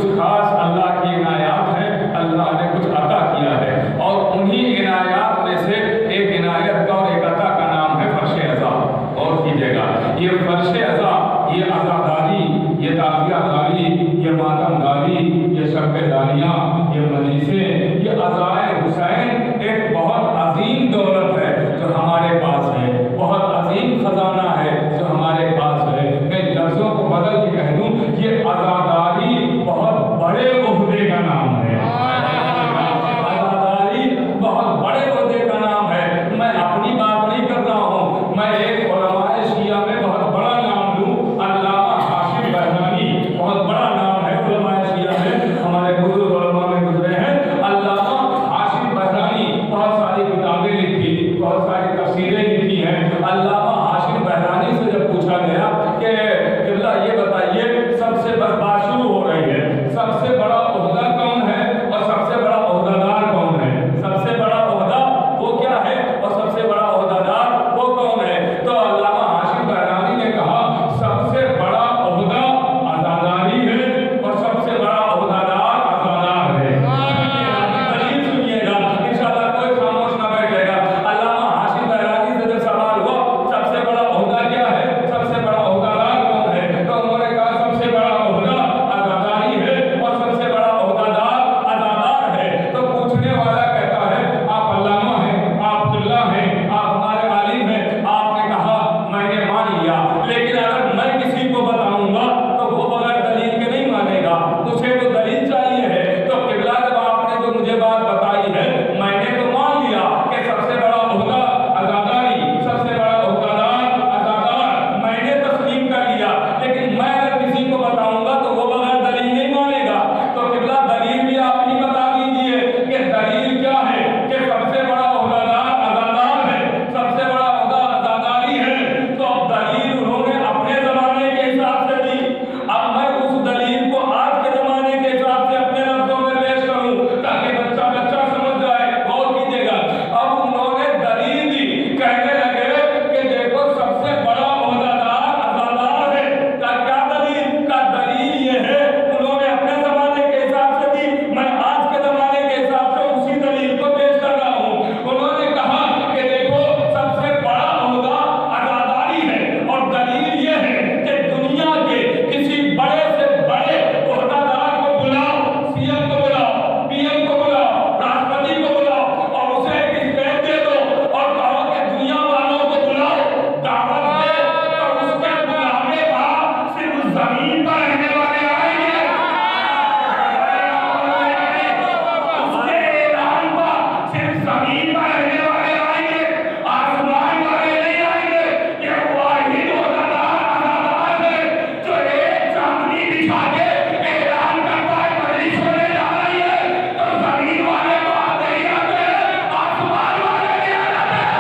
کچھ خاص اللہ کی عنایات ہیں، اللہ نے کچھ عطا کیا ہے، اور انہی عنایات میں سے ایک عنایت کا اور ایک عطا کا نام ہے فرش عزا۔ اور کیجیے گا، یہ فرش عزا، یہ عزاداری، یہ تعزیہ داری، یہ ماتم داری، یہ شب داریاں، یہ مجلسیں، یہ عزائے حسین ایک بہت عظیم دولت ہے جو ہمارے پاس ہے، بہت عظیم خزانہ ہے جو ہمارے پاس ہے۔ میں لفظوں کو بدل کے کہہ دوں، یہ عزاداری بہت بڑے عہدے کا نام ہے، عزاداری بہت بڑے عہدے کا نام ہے۔ میں اپنی بات نہیں کر رہا ہوں، میں ایک علماء شیعہ میں بہت بڑا نام لوں، علامہ ہاشم بہرانی، بہت بڑا نام ہے علماء شیعہ میں، ہمارے بزرگ علماء میں گزرے ہیں۔ علامہ ہاشم بہرانی بہت ساری کتابیں لکھی، بہت ساری تفسیریں لکھی ہیں۔ علامہ ہاشم بہرانی سے جب پوچھا گیا کہ قبلہ یہ بتائیے سب سے بات شروع ہو رہی ہے، سب سے بڑا عہدہ کون ہے اور سب سے بڑا عہدہ دار کون ہے، سب سے بڑا عہدہ وہ کیا ہے اور سب سے بڑا عہدہ دار وہ کون ہے، تو علامہ ہاشم بہرانی نے کہا سب سے بڑا عہدہ عزاداری ہے اور سب سے بڑا عہدہ دار عزادار ہے۔ دلیل سنیے گا، انشاءاللہ کوئی خاموش نہ بیٹھے گا۔ علامہ ہاشم بہرانی سے جب سوال ہوا سب سے بڑا عہدہ کیا ہے، سب سے بڑا عہدہ دار کون ہے، تو انہوں نے کہا سب سے بڑا عہدہ عزاداری ہے اور سب سے بڑا عہدہ دار عزادار ہے۔ تو پوچھنے والا کہتا ہے آپ علامہ ہیں، آپ عبداللہ ہیں، آپ ہمارے عالم ہیں، آپ نے کہا میں نے مان لیا، لیکن اگر میں کسی کو بتاؤں گا تو وہ بغیر دلیل کے نہیں مانے گا، مجھے تو دلیل چاہیے ہے۔ تو قبلہ جب آپ نے جو مجھے بات بتائی ہے میں نے تو مان لیا کہ سب سے بڑا عہدہ عزاداری، سب سے بڑا عہدہ دار عزادار، میں نے تسلیم کر لیا، لیکن میں اگر کسی کو بتاؤں گا تو وہ بغیر دلیل نہیں مانے گا۔ تو قبلہ دلیل بھی آپ ہی بتا دیجئے کہ دلیل کیا ہے کہ سب سے بڑا عہدہ دار عزادار ہے، سب سے بڑا عہدہ عزاداری ہے۔ تو اب دلیل انہوں نے اپنے زمانے کے حساب سے دی، اب میں اس دلیل کو آج کے زمانے کے حساب سے اپنے لفظوں میں پیش کروں تاکہ بچہ سمجھ جائے۔ غور کیجیے گا، اب انہوں نے دلیل دی، کہنے لگے کہ دیکھو سب سے بڑا عہدہ دار عزادار ہے۔ کیا دلیل؟ کا دلیل یہ ہے، انہوں نے اپنے زمانے کے حساب سے دی، میں آج کے زمانے کے حساب سے اسی دلیل کو پیش کر رہا ہوں۔ انہوں نے کہا کہ دیکھو سب سے بڑا عہدہ عزاداری ہے، اور دلیل یہ ہے کہ دنیا کے کسی بڑے سے بڑے عہدہ دار کو بلاؤ، سی ایم کو بلاؤ، پی ایم کو بلاؤ، راشٹرپتی کو بلاؤ، اور اسے ایک اسٹیج دے دو اور کہو کہ دنیا والوں کو بلاؤ، دعوت دے، تو اس کے بلانے کا صرف زمین پر رہنے والے آئیں گے، اس کے اعلان پر صرف زمین پر رہنے والے آئیں گے، آسمان والے نہیں آئیں گے۔ یہ واحد عہدہ دار عزادار ہے جو ایک چاندنی بچھا کے اعلان کرتا ہے مجلس ہونے جا رہی ہے، تو زمین والے تو آتے ہی آتے ہیں، آسمان والے بھی آ جاتے ہیں۔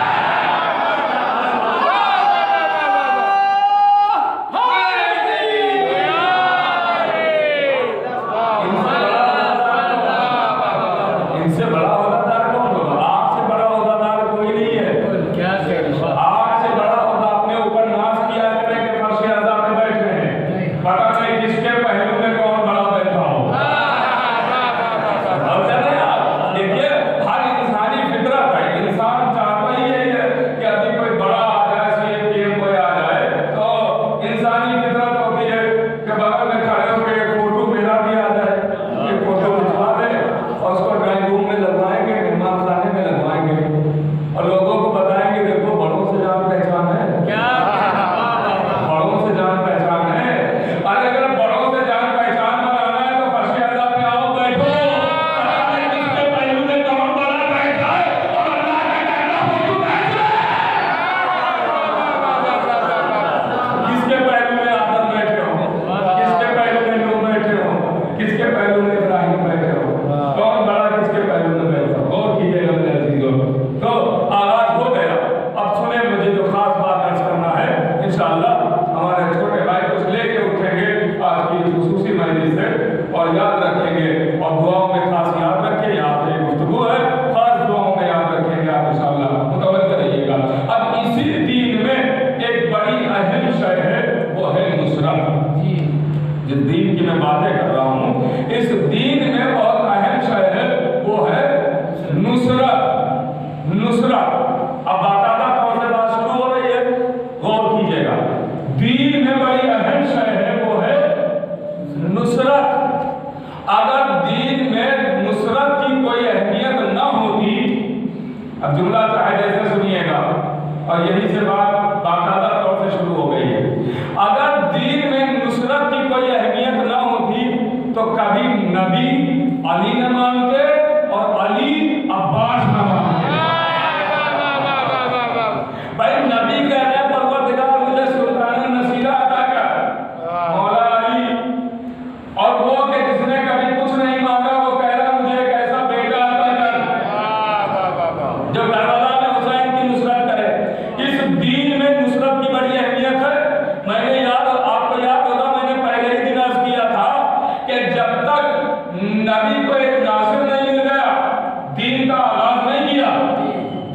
ان سے بڑا عہدہ دار کون ہوگا؟ آپ سے بڑا عہدہ دار کوئی نہیں ہے۔ آپ سے بڑا عہدہ اپنے اوپر ناز کیا کریں کہ فرش عزا میں بیٹھے ہیں، پتہ نہیں جس کے پہلو میں کون بڑا بیٹھا ہو۔ اور چلے آپ دیکھیے، ہر انسانی فطرت ہے، انسان چاہتا ہی یہی ہے کہ ابھی کوئی بڑا آ جائے، سی ایم پی ایم کوئی آ جائے، تو انسانی فطرت ہوتی ہے کہ بغل میں کھڑے ہو کے ایک فوٹو میرا بھی آ جائے، ایک فوٹو بچھا دے اور اس کو ڈرائنگ روم میں لگوائیں گے، مہمان خانے میں لگوائیں گے، اور لوگوں کو بتائیں گے دیکھو بڑوں سے جان پہچان ہے، بڑوں سے جان پہچان ہے۔ اور اگر بڑوں سے جان پہچان بنانا ہے تو فرش عزا پہ آؤ، بیٹھو، پتہ نہیں کس کے پہلو میں کون بڑا بیٹھا ہے اور اللہ کا کہنا فوٹو بیٹھ جائے۔ کس کے پہلو میں آدم بیٹھے ہو، کس کے پہلو میں نوح بیٹھے ہو، کس کے پہلو میں ابراہیم بیٹھے ہو، کون بڑا کس کے پہلو میں بیٹھا ہو؟ غور کیجیے گا میرے عزیزوں۔ تو آغاز ہو گیا، اب سنیں مجھے جو خاص بات عرض کرنا ہے، انشاءاللہ ہمارے چھوٹے بھائی کچھ لے کے اٹھیں گے آج کی خصوصی مجلس سے، اور یاد رکھیں گے، اور دعاؤں میں خاص یاد رکھیں، یہاں پہ گفتگو ہے، خاص دعاؤں میں یاد رکھیں گے آپ انشاءاللہ، متوجہ رہیے گا۔ اب اسی دین میں ایک بڑی اہم شے ہے، وہ ہے نصرت۔ جس دین کی میں باتیں کر رہا ہوں، اس دین میں بہت اہم شے ہے، وہ ہے نصرت۔ نصرت اب باقاعدہ طور سے بات شروع ہو رہی ہے، غور کیجیے گا۔ دین میں بڑی اہم شے ہے، وہ ہے نصرت۔ اگر دین میں نصرت کی کوئی اہمیت نہ ہوتی، اب جملہ چاہے جیسے سنیے گا، اور یہی سے بات باقاعدہ طور سے شروع ہو گئی ہے۔ اگر دین میں نصرت کی کوئی اہمیت نہ ہوتی تو کبھی نبی علی نہ مانتے اور علی عباس نہ مانتے۔ بھائی نبی کہہ رہے پروردگار مجھے سلطان النصیرہ عطا کر، مولا علی، اور وہ کہ جس نے کبھی کچھ نہیں مانگا وہ کہہ رہا مجھے ایک ایسا بیٹا عطا کر جو کربلا میں حسین کی نصرت کرے۔ اس دین میں نصرت کی بڑی اہمیت ہے۔ میں نے آپ کو یاد ہوگا، میں نے پہلے ہی دن عرض کیا تھا کہ جب تک نبی کو ایک ناصر نہیں مل گیا، دین کا آغاز نہیں کیا،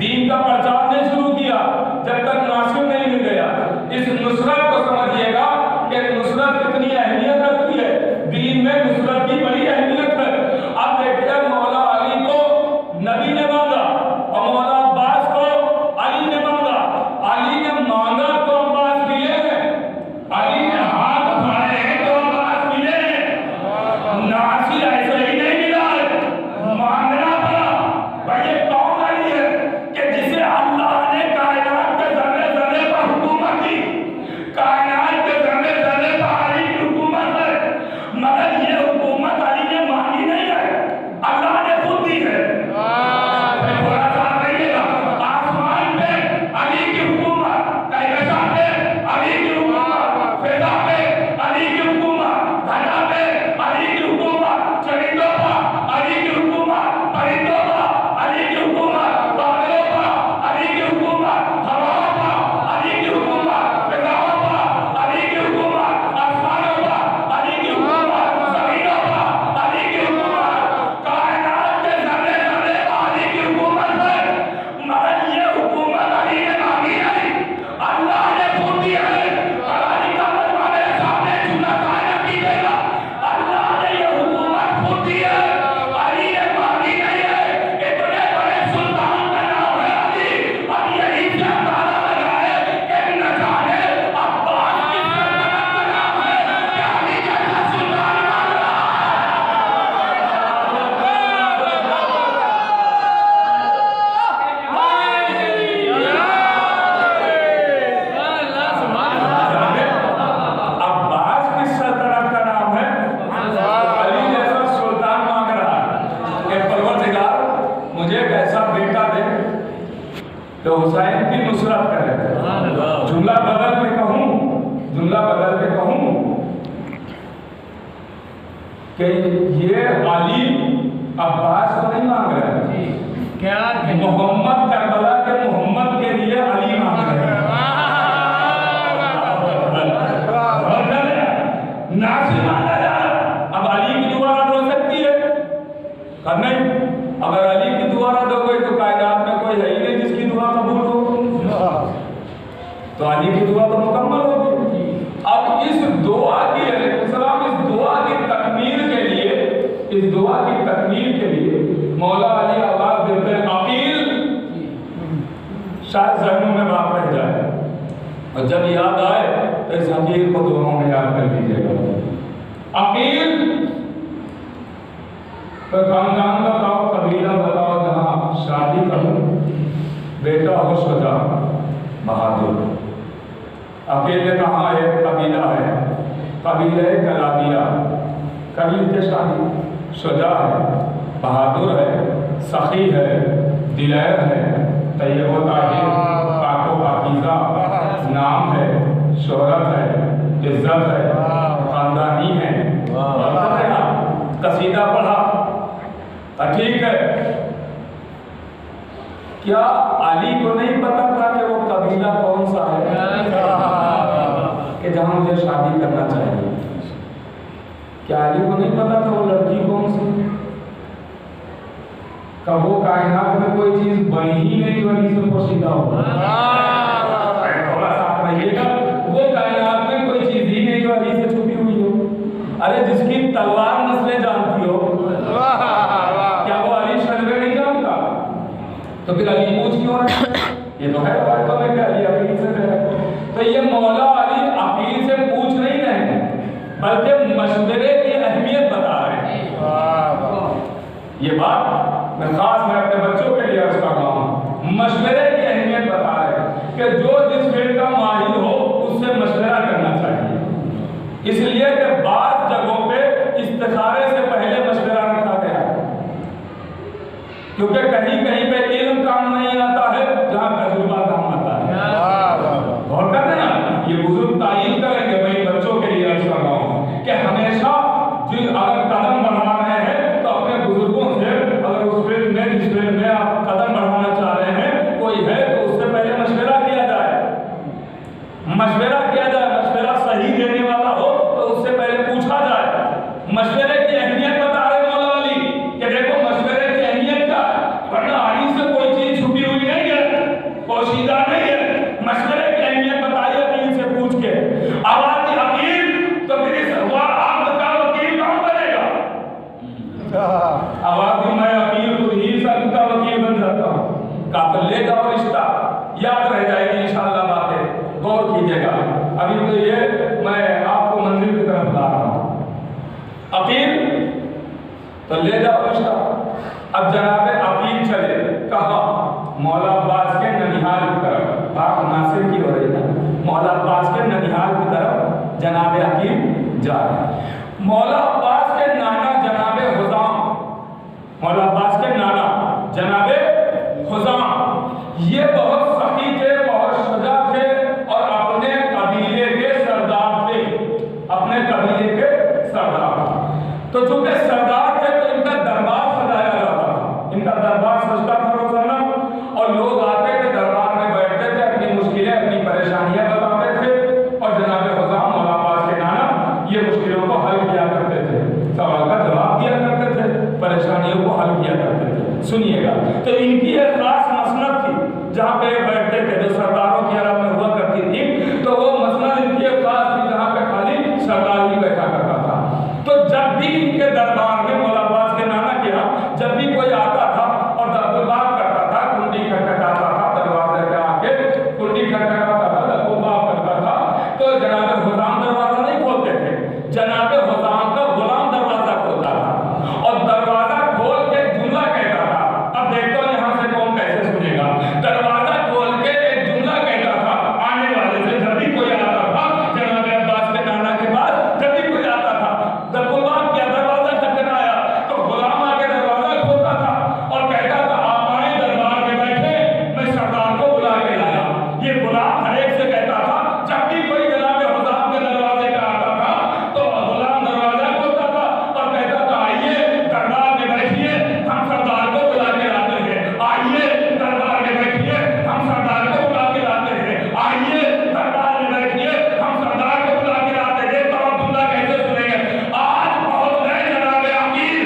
دین کا پرچار نہیں شروع کیا، جب تک ناصر نہیں مل گیا۔ اس نصرت کو سمجھیے گا کہ نصرت کتنی اہمیت رکھتی ہے، دین میں نصرت کی بڑی اہمیت ہے۔ اب دیکھیے مولا علی کو نبی نے مانگا اور مولا عباس کو علی نے مانگا۔ علی نے مانگا تو عباس ملے ہیں، علی نے ہاتھ اٹھائے ہیں تو عباس ملے ہیں۔ ناصر ایسے ہی نہیں ملا ہے، مانگنا پڑا۔ بھائی یہ کون علی ہے کہ جسے اللہ نے کائنات کے ذرے ذرے پر حکومت دی، کائنات کے ذرے ذرے پر علی کی حکومت ہے، مگر یہ حکومت علی نے مانگی نہیں ہے، اللہ نے خود دی ہے۔ تھوڑا سا کہیے گا، آسمان پہ علی کی حکومت، کہکشاں پہ علی کی حکومت، فضا پہ علی کی حکومت، دھرا پہ علی کی حکومت، چرندوں پر علی کی حکومت، پرندوں پر علی کی حکومت، بادلوں پر علی کی حکومت، ہواؤں پر علی کی حکومت، فضاؤں پر علی کی حکومت، آسمانوں پر علی کی حکومت، زمینوں پر علی کی حکومت، کائنات کے ذرے ذرے پر علی کی حکومت ہے، مگر یہ حکومت علی نے مانگی نہیں، اللہ نے خود دی ہے۔ علی کا مجمع میرے سامنے جھولا قائم کیجیے گا، اللہ نے یہ حکومت خود دی ہے، علی نے مانگی نہیں ہے۔ اتنے بڑے سلطان کا نام ہے علی، اب یہی سے اندازہ لگائے کہ نہ جانے عباس کی سلطنت کا نام ہے کہ علی جیسا سلطان مانگ رہا عباس کی سلطنت کا نام ہے، علی جیسا سلطان مانگ رہا ہے کہ پروردگار مجھے ایک ایسا بیٹا دے تو حسین کی نصرت کرے۔ جملہ بدل کے کہوں کہ یہ علی عباس کو نہیں مانگ رہے ہیں، محمد کربلا کے محمد کے لیے علی مانگ رہے ہیں۔ ناصر مانگا جا رہا، اب علی کی دعا رد ہو سکتی ہے؟ نہیں، اگر علی کی دعا رد ہو گئی تو کائنات میں کوئی ہے ہی نہیں جس کی دعا قبول ہو، تو علی کی دعا تو مکمل ہوگی۔ اب اس دعا کی علیہ السلام اس دعا کی تکمیل کے لیے مولا علی آواز دیتے ہیں عقیل، شاید ذہنوں میں بات رہ جائے اور جب یاد آئے تو اس عقیل کو دونوں میں یاد کر دیجیے گا۔ عقیل تو خاندان بتاؤ، قبیلہ بتاؤ جہاں شادی کروں، بیٹا ہو شجاع بہادر۔ عقیل نے کہا ایک قبیلہ ہے، قبیلہ کلابیہ، کر لیجیے شادی، شجاع ہے، بہادر ہے، سخی ہے، دلیر ہے، طیب و طاہر، پاک و پاکیزہ، نام ہے، شہرت ہے، عزت ہے، خاندانی ہے، قصیدہ پڑھا، ٹھیک ہے۔ کیا علی کو نہیں پتا تھا کہ وہ قبیلہ کون سا ہے کہ جہاں مجھے شادی کرنا چاہیے؟ کیا علی کو نہیں پتا تھا وہ لڑکی کون سی؟ کب وہ کائنات میں کوئی چیز بنی ہی نہیں جو علی سے پوشیدہ ہو؟ تھوڑا ساتھ رہیے گا، وہ کائنات میں کوئی چیز ہی نہیں جو علی سے چھپی ہوئی ہو۔ ارے جس کی की तलवार नस्लें जानती हो, क्या वो अली शजरे नहीं जानता? तो फिर अली पूछ क्यों रहे? ये तो है वास्तव में कि अली अकील से रहे। तो ये मौला अली अकील से पूछ नहीं रहे हैं, बल्कि मशवरे की अहमियत बता रहे हैं। ये बात मैं अपने बच्चों के लिए अर्ज कर रहा हूँ। मशवरे की अहमियत बता रहे हैं कि जो जिस फील्ड का माहिर हो उससे मशवरा करना चाहिए। इसलिए कि बात जगहों पे इस्तिखारे से पहले मशवरा रखा गया, क्योंकि कहीं कहीं पे इल्म काम नहीं आता है जहां तजुर्बा काम आता है। गौर कर देना, ये बुजुर्ग तायीन करेंगे। मैं बच्चों के लिए अर्ज कर रहा हूं कि हमेशा जो अगर कदम बढ़ा रहे हैं तो अपने बुजुर्गों से, अगर उस फील्ड में जिस फील्ड में आप कदम बढ़ाना चाह रहे हैं कोई है तो उससे पहले मशवरा किया जाए। मशवरा सही देने वाला हो तो उससे पहले पूछा जाए। मशवरे की अहमियत बता रहे मौला अली कि देखो मशवरे की अहमियत क्या है, वरना आली से कोई चीज छुपी हुई नहीं है, पोशीदा नहीं है। मशवरे की अहमियत बताइए अकील से पूछ के। आवाज अकील तो फिर इस आग का वकील कौन बनेगा? आवाज मैं अकील खुद ही सब का वकील बन जाता हूँ। कातिल ले जाओ रिश्ता, याद रह जाएगी इंशाअल्लाह बातें, गौर कीजिएगा। अभी तो ये मैं आपको मंजिल की तरफ ला रहा हूँ। अकील तो ले जाओ रिश्ता। अब जनाबे अकील चले कहा? मौला अब्बास के ननिहाल की तरफ। बात नासिर की हो रही है। मौला अब्बास के ननिहाल की तरफ जनाबे अकील जा रहे हैं। मौला अब्बास के नाना जनाबे हुज़ाम, मौला अब्बास के नाना जनाबे हुज़ाम, ये बहुत सखी थे, बहुत शुजा थे और अपने कबीले के सरदार थे। अपने कबीले के सरदार। तो चूंकि सरदार थे तो इनका दरबार सजाया जाता था। इनका दरबार सजता था रोजाना, और लोग आते थे दरबार में बैठते थे, अपनी मुश्किलें अपनी परेशानियां बताते थे, और जनाब हुज़ाम मौला अब्बास के नाना ये मुश्किलों को हल किया करते थे, सवाल का जवाब दिया करते थे, परेशानियों को हल किया करते थे। सुनिएगा, तो इनकी एक खास मसनद थी जहाँ पे बैठते थे, जो सरदारों की आराम में हुआ करती थी। तो वो मसनद इनकी एक खास थी जहाँ पे खाली सरदार ही बैठा करता था। तो जब भी इनके दरबार में मौला अब्बास के नाना के यहाँ जब भी कोई आता था और दस्तुरबाग करता था, कुंडी खटखटाता था, दरवाजे पे आके कुंडी खटखटाता था, दस्तुरबाग करता था, तो जनाब हुज़ाम दरवाजा नहीं खोलते थे, जनाब हुज़ाम का गुलाम दरवाजा खोलता था। और दरवाजा खोल के जुमला कहता था। अब देखते हो यहाँ से कौन कैसे सुनेगा। दरवाजा खोल के एक जुमला कहता था आने वाले से। जब भी कोई आता था जनाब अब्बास के नाना के पास, जब भी कोई आता था, दस्तुरबाग किया, दरवाजा खटखटाया, तो गुलाम आके दरवाजा खोलता था और कहता था आप आए दरबार में बैठे, मैं सरदार को बुला के लाया। ये गुलाम हर एक से कहता था। जब भी कोई जनाब हुज़ाम के दरवाजे पे आता था तो गुलाम दरवाजा खोलता था और कहता था आइए दरबार में बैठिए, हम सरदार को बुला के लाते हैं। आइए दरबार में बैठिए, हम सरदार को बुला के लाते हैं। आइए दरबार में बैठिए, हम सरदार को बुला के लाते हैं। तो आप जुमला कैसे सुनेंगे? आज पहुंच गए जनाबे अकील,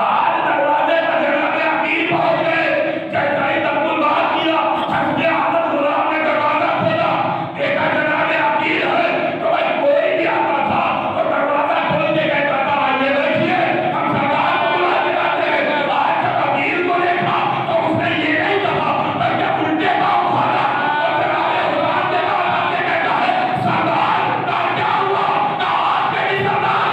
आज दरवाजे पर जनाबे अकील पहुंच गए। जैसा ही दस्तुरबाग किया, हस्बे आदत गुलाम ने दरवाजा खोला, देखा जनाबे अकील है। तो भाई कोई भी आता था तो दरवाजा खोल के कहता था आइए बैठिए, हम सरदार को बुला के लाते हैं। आज जब अकील को देखा तो उसने ये नहीं कहा, बल्कि उल्टे पांव मारा और जनाबे हुज़ाम के पास आके कहता है सरदार का क्या हुआ? आज कहीं सरदार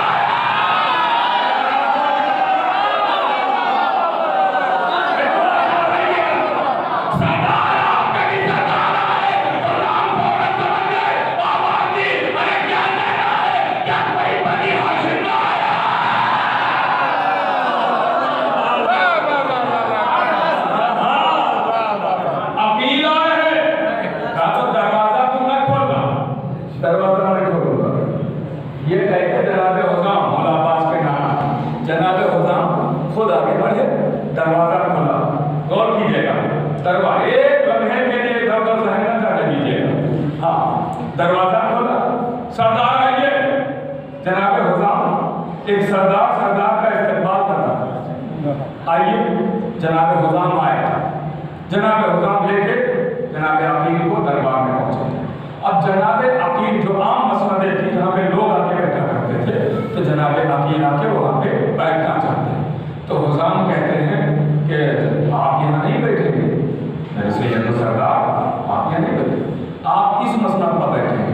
अकील आए हैं। कहा तो दरवाजा तू न खोलना, दरवाजा नहीं खोलूंगा। ये कहते जनाब हुज़ाम मौला अब्बास के नाना, जनाब हुज़ाम खुद आगे बढ़े, दरवाजा खोला। गौर कीजिएगा, दरवाजा एक लम्हे के लिए इधर उधर जहन न जाने दीजिएगा। हाँ, दरवाजा खोला, सरदार आइए। जनाब हुज़ाम एक सरदार का इस्तेमाल कर रहा है। आइए, जनाब हुज़ाम आए। जनाब हुज़ाम लेके जनाब अकील को दरबार में पहुंचे। अब जनाब अकील जो आम मसनदें थी जहाँ पे लोग आके बैठा करते थे, آگے لا کے وہاں پہ بیٹھنا چاہتے ہیں. تو حزام کہتے ہیں کہ آپ یہاں نہیں بیٹھیں گے میرے سید و سردار، آپ یہاں نہیں بیٹھیں گے، آپ اس مسند پر بیٹھیں گے.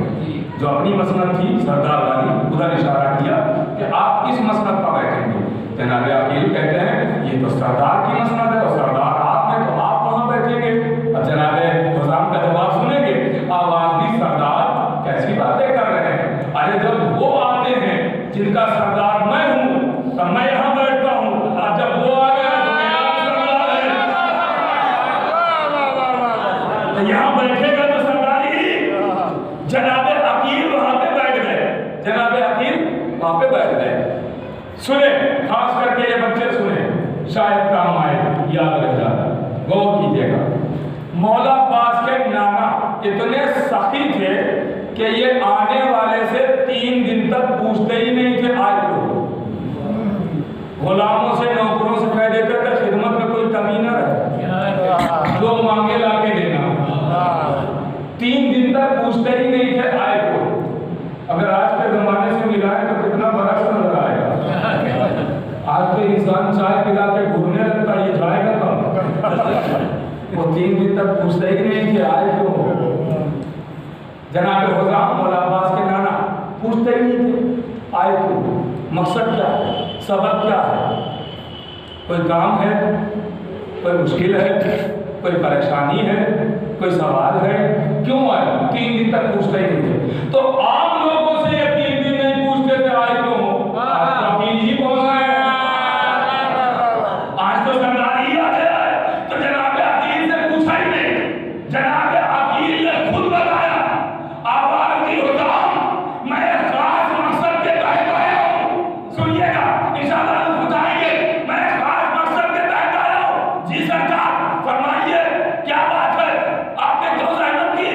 جو اپنی مسند تھی سردار والی، ادھر اشارہ کیا کہ آپ اس مسند پر بیٹھیں گے. جناب عقیل کہتے ہیں یہ تو سردار کی مسند ہے اور سردار آپ ہیں تو آپ وہاں بیٹھیں گے. اب جناب حزام کا جواب سنیں گے، آواز بھی سردار کیسی باتیں کر رہے ہیں، ارے جب وہ آتے ہیں جن کا سردار میں ہوں تب میں یہاں بیٹھتا ہوں، اور جب وہ آ گیا تو میرا سردار ہے، یہاں بیٹھے گا تو سردار ہی. جناب عقیل وہاں پہ بیٹھ گئے، جناب عقیل وہاں پہ بیٹھ گئے. سنیں، خاص کر کے یہ بچے سنیں، شاید کام آئے، یاد رہ جاتا، غور کیجیے گا. مولا عباس کے نانا اتنے سخی تھے کہ یہ آنے والے سے 3 دن تک پوچھتے ہی نہیں تھے آج کو. غلاموں سے نوکروں سے کہہ دیتے تھے خدمت میں کوئی کمی نہ رہے، جو مانگے لا کے دینا. 3 دن تک پوچھتے ہی نہیں تھے آج کو. اگر آج کے زمانے سے ملائے تو کتنا برعکس نظر آئے گا. آج تو انسان چائے پلا کے گھومنے لگتا ہے، یہ جائے گا کم. وہ 3 دن تک پوچھتے ہی نہیں کہ آئے کیوں. جناب حزام مولا عباس کے نانا پوچھتے ہی نہیں تھے آئے کیوں، مقصد کیا ہے، سبب کیا ہے، کوئی کام ہے، کوئی مشکل ہے، کوئی پریشانی ہے، کوئی سوال ہے، کیوں آئے. 3 دن تک پوچھتے ہی نہیں تھے. تو عام لوگوں سے یہ 3 دن نہیں پوچھتے تھے آئے کیوں، آج تو عقیل ہی پہنچ گئے، آج تو سردار ہی آ گیا ہے. تو جناب عقیل سے پوچھا ہی نہیں، جناب عقیل نے خود بتایا، آواز دی حزام میں ایک خاص مقصد کے تحت آیا ہوں. سنیے گا انشاءاللہ ہم بتائیں گے، میں ایک خاص مقصد کے تحت آیا ہوں. جی سرکار فرمائیے کیا بات ہے، آپ نے کیوں زحمت کی.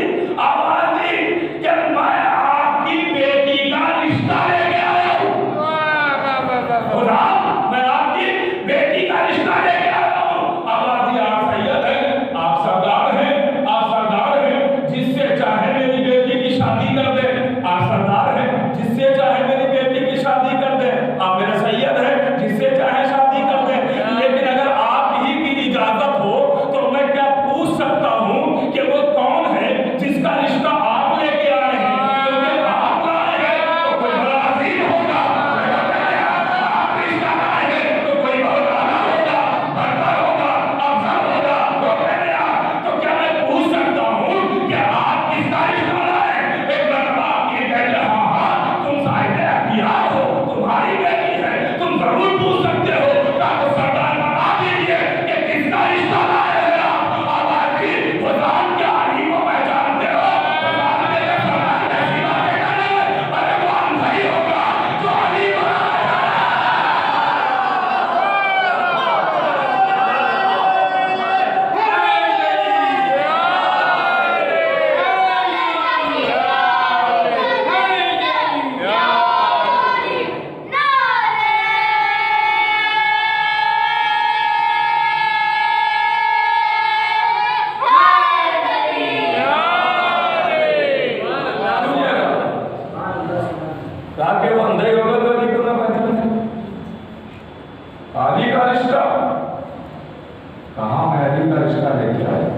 آواز دی کہ میں آپ کی بیٹی کا رشتہ لے کے آیا ہوں. حزام میں آپ کی بیٹی کا رشتہ لے کے آیا ہوں. آواز دی آپ سید ہیں، آپ سردار ہیں، آپ سردار ہیں، جس سے چاہے میری بیٹی کی شادی کر دیں. آپ سردار ہیں، جس سے چاہے میری بیٹی کی شادی کر دیں. آپ میرے سید ہیں، جس سے چاہے شادی کر دیں. لیکن اگر آپ ہی کی اجازت ہو تو میں کیا پوچھ سکتا ہوں کہ وہ کون ہے جس کا رشتہ آپ لے کے آئے ہیں. کیونکہ آپ لائے ہیں تو کوئی بڑا عظیم ہوگا، آپ رشتہ لائے ہیں تو کوئی بہت اعلیٰ ہوگا، بڑھتر ہوگا، افضل ہوگا. تو کہہ رہا تو کیا میں پوچھ سکتا ہوں کہ آپ کس کا رشتہ لائے. ایک مرتبہ آپ یہ کہہ رہے ہاں تم صاحب اختیار ہو، تمہاری بیٹی ہے، تم ضرور پوچھ سکتے ہو. تو سردار بتا دیجیے کہ کس کا رشتہ لائے ہیں آپ. آواز دی حزام کے علی کو پہچانتے ہو. حزام نے کہا سردار ایسی باتیں کر رہے ہیں، ارے کون صحیح ہوگا جو علی کو تاکہ وہ اندھے ہوگا تو علی کو نہ پہچانے. علی کا رشتہ کہاں میں علی کا رشتہ لے کے آیا.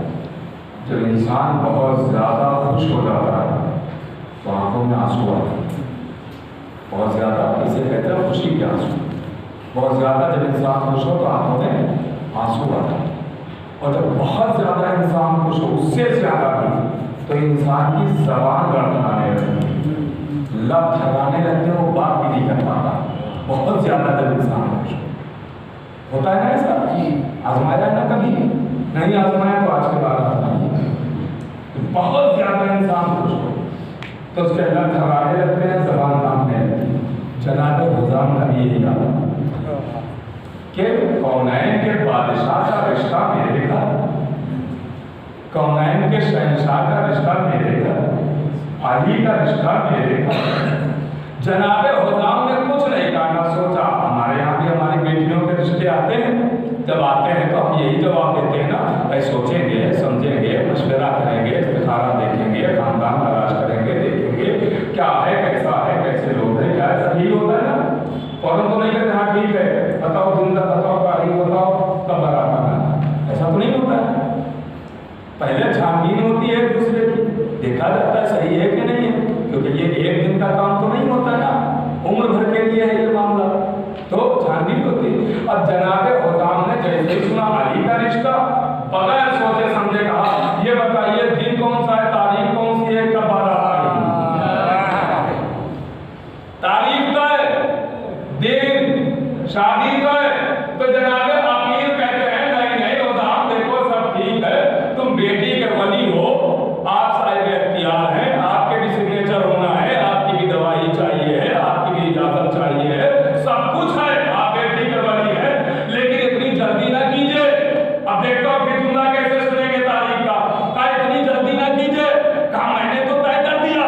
جب انسان بہت زیادہ خوش ہو جاتا ہے تو آنکھوں میں آنسو آتے ہیں. بہت زیادہ اسے کہتے ہیں خوشی کے آنسو. بہت زیادہ جب انسان خوش ہو تو آنکھوں میں آنسو آتا ہے. اور جب بہت زیادہ انسان خوش ہو اس سے زیادہ بھی تو انسان کی زبان لڑکھانے لگتی ہے، لب تھکانے لگتے ہیں، وہ بات بھی نہیں کر پاتا. بہت زیادہ جب انسان خوش ہوتا ہے نا ایسا. آزمایا ہے نا کبھی؟ نہیں آزمایا تو آج کے بعد آزمائیے. بہت زیادہ انسان خوش ہو تو اس کے لب تھکانے لگتے ہیں، زبان کانپنے لگتی ہے. جناب حزام کا یہی حال کہ کونین کے بادشاہ کا رشتہ میرے گھر، کونین کے شہنشاہ کا رشتہ میرے گھر، علی کا رشتہ میرے گھر. جناب حزام نے کچھ نہیں کہا، نہ سوچا. ہمارے یہاں بھی ہماری بیٹیوں کے رشتے آتے ہیں، جب آتے ہیں تو ہم یہی جواب دیتے ہیں نا، بھائی سوچیں گے، سمجھیں گے، مشورہ کریں گے، استخارہ دیکھیں گے، خاندان تلاش کریں گے، دیکھیں گے کیا ہے، کیسا ہے، کیسے لوگ ہیں، کیا ایسا ہی ہوتا ہے نا. फौरन तो नहीं कहते हाँ ठीक है, बताओ दिन का, बताओ तारीख, बताओ कब बारात आना, ऐसा तो नहीं होता है। पहले छानबीन होती है दूसरे की, देखा जाता है सही है कि नहीं है, क्योंकि ये एक दिन का काम तो नहीं होता ना, उम्र भर के लिए है ये मामला, तो छानबीन होती है। अब जनाब हुज़ाम ने जैसे ही सुना अली का रिश्ता, बगैर सोचे समझे कहा ये बताइए दिन कौन सा है, तारीख कौन सी है, कब बारात आएगी। तारीख तो है, दिन, शादी तो है, तो जनाब अमीर कहते हैं नहीं नहीं हुज़ाम देखो सब ठीक है, तुम बेटी के वली हो, आप साहिब इख्तियार हैं, आपके भी सिग्नेचर होना है, आपकी भी दवाई चाहिए है, आपकी भी इजाजत चाहिए है, सब कुछ है, आप बेटी के वली हैं, लेकिन इतनी जल्दी ना कीजिए। अब देखो फिर जुमला कैसे सुनेंगे तारीख का, कहा इतनी जल्दी ना कीजिए, कहा मैंने तो तय कर दिया,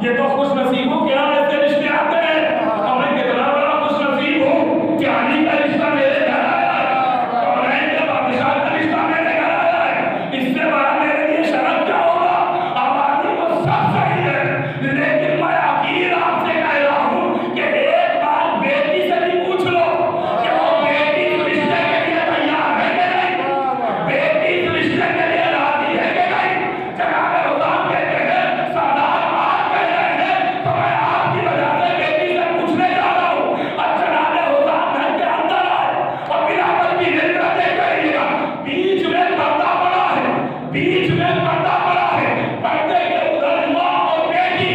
ये तो खुश नसीब हूँ क्या ऐसे रिश्ते आते हैं, और मैं कितना बड़ा खुश नसीब हूँ कि अली का रिश्ता मेरे घर आया है, और मैं के बादशाह का रिश्ता मेरे घर आया है, इससे बड़ा मेरे लिए शरफ क्या होगा। आबादी को सब सही है, लेकिन मैं अकील आपसे कह रहा हूँ कि एक बार बेटी से भी पूछ लो कि वो बेटी इस रिश्ते के लिए तैयार है कि नहीं, बेटी इस रिश्ते के लिए राजी है कि नहीं। जनाब हुज़ाम कहते हैं सरदार आप कह रहे हैं तो मैं आपकी वजह से बेटी से पूछने जा रहा हूँ। अब जनाब हुज़ाम घर के अंदर आए और बिलावल की निंदा देख करिएगा, बीच में पर्दा पड़ा है, बीच में पर्दा पड़ा है, पर्दे के उधर माँ और बेटी,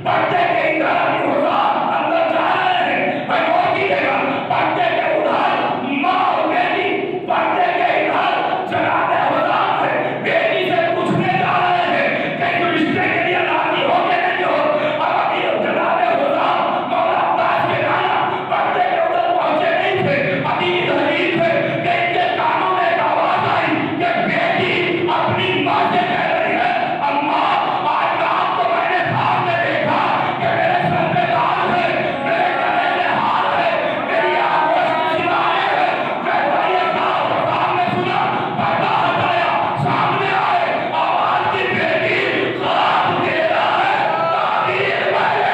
पर्दे के इधर अली हुज़ाम अंदर जा रहे हैं, भाई गौर कीजिएगा, पर्दे के उधर माँ और बेटी, पर्दे के इधर जनाब हुज़ाम है, बेटी से पूछने जा रहे हैं कि इस रिश्ते के लिए राजी हो कि नहीं हो। अब अभी जनाब हुज़ाम मौला अब्बास के नाना पर्दे के उधर पहुंचे नहीं थे, अभी इधर ही थे कि इनके कानों में एक आवाज आई कि बेटी अपनी माँ से कह रही है अम्मा आज रात को मैंने सामने देखा कि मेरे सर पे दाग है, मेरे गले में हार है, मेरी आंखों में सिराए हैं। जैसा ये सामने सुना, पर्दा हटाया, सामने आए, आवाज की बेटी ख्वाब तेरा है, ताबीर मेरे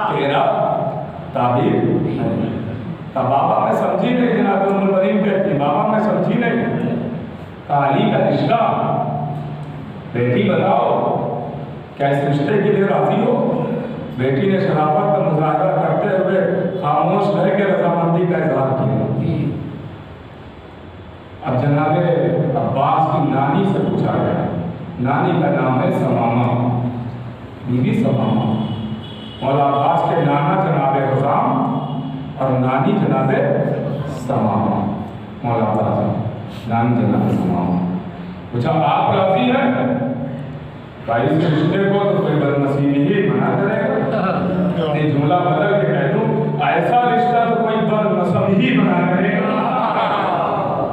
तेरा ताबीर का बाबा मैं समझी नहीं, जनाब उम्मुल बनीन कहती बाबा मैं समझी नहीं, अली का रिश्ता, बेटी बताओ क्या इस रिश्ते के लिए राजी हो। बेटी ने शराफत का मुजाहरा करते हुए खामोश रह के रजामंदी का इजहार किया। अब जनाबे अब्बास की नानी से पूछा गया, नानी का नाम है समामा, बीबी समामा, मौला अब्बास के नाना जनाब हुज़ाम और नानी जनाब समामा, मौला अब्बास नानी जनाब समामा। पूछा आप राजी हैं भाई इस रिश्ते को, तो कोई बदनसीबी ही मना करेगा, नहीं जुमला बदल के कह दूं ऐसा रिश्ता तो कोई बदनसीबी ही मना करेगा,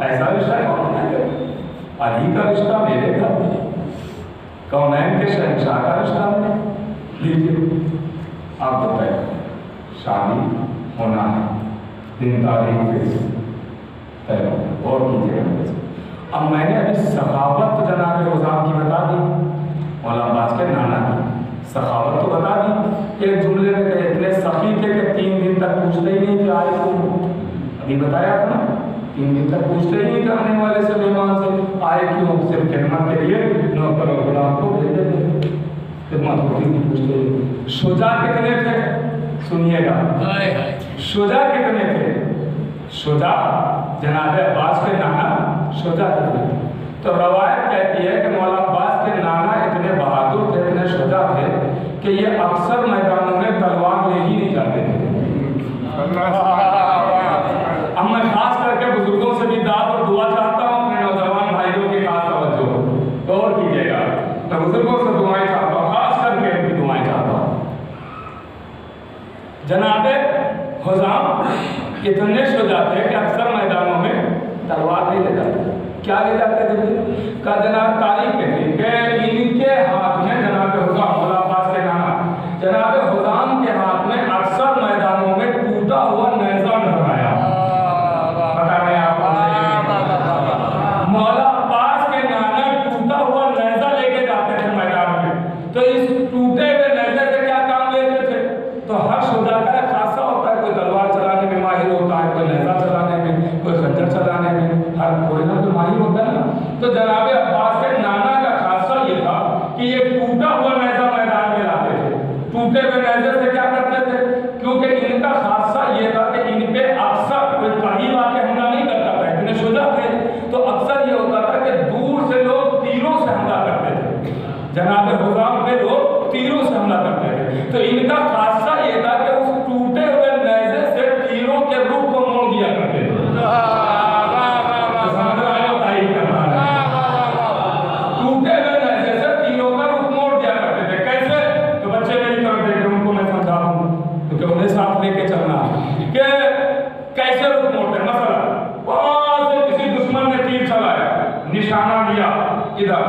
ऐसा रिश्ता कौन है, अली का रिश्ता मेरे घर में, कौनैन के शहंशाह का रिश्ता में, लीजिए आप बताइए शादी होना है, दिन तारीख फिक्स तय हो और कीजिएगा। अब मैंने अभी सखावत तो जनाब हुज़ाम की बता दी, मौला अब्बास के नाना की सखावत तो बता दी, एक जुमले में कहे इतने सखी थे कि 3 दिन तक पूछते ही नहीं थे आए क्यों, अभी बताया था ना 3 दिन तक पूछते ही नहीं थे आने वाले से मेहमान से आए क्यों, सिर्फ खिदमत के लिए नौकर और गुलाम को भेज देते थे, खिदमत होती नहीं पूछते। शुजा कितने थे सुनिएगा, शुजा कितने थे, शुजा जनाब अब्बास के नाना शुजा कितने थे, तो रवायत कहती है कि मौला अब्बास के नाना इतने बहादुर थे, इतने शुजा थे कि ये अक्सर मैदानों में तलवार ले ही नहीं जाते थे। अब मैं खास करके बुजुर्गों से भी दाद और दुआ चाहता हूँ, अपने नौजवान भाइयों की खास तवज्जो गौर कीजिएगा, मैं बुजुर्गों से दुआएं चाहता हूँ, खास करके उनकी दुआएं चाहता हूँ। जनाबे हुज़ाम इतने शुजा थे कि अक्सर मैदानों में तलवार नहीं ले जाते, क्या ले जाते थे का जनाब तारीख कहते कि इनके हाथ में जनाब हुज़ाम मौला अब्बास के नाना जनाब हुज़ाम के हाथ में अक्सर मैदानों में टूटा देख के चलना है कि कैसे रुख मोड़ते हैं। मसला वहां से किसी दुश्मन ने तीर चलाया, निशाना दिया इधर,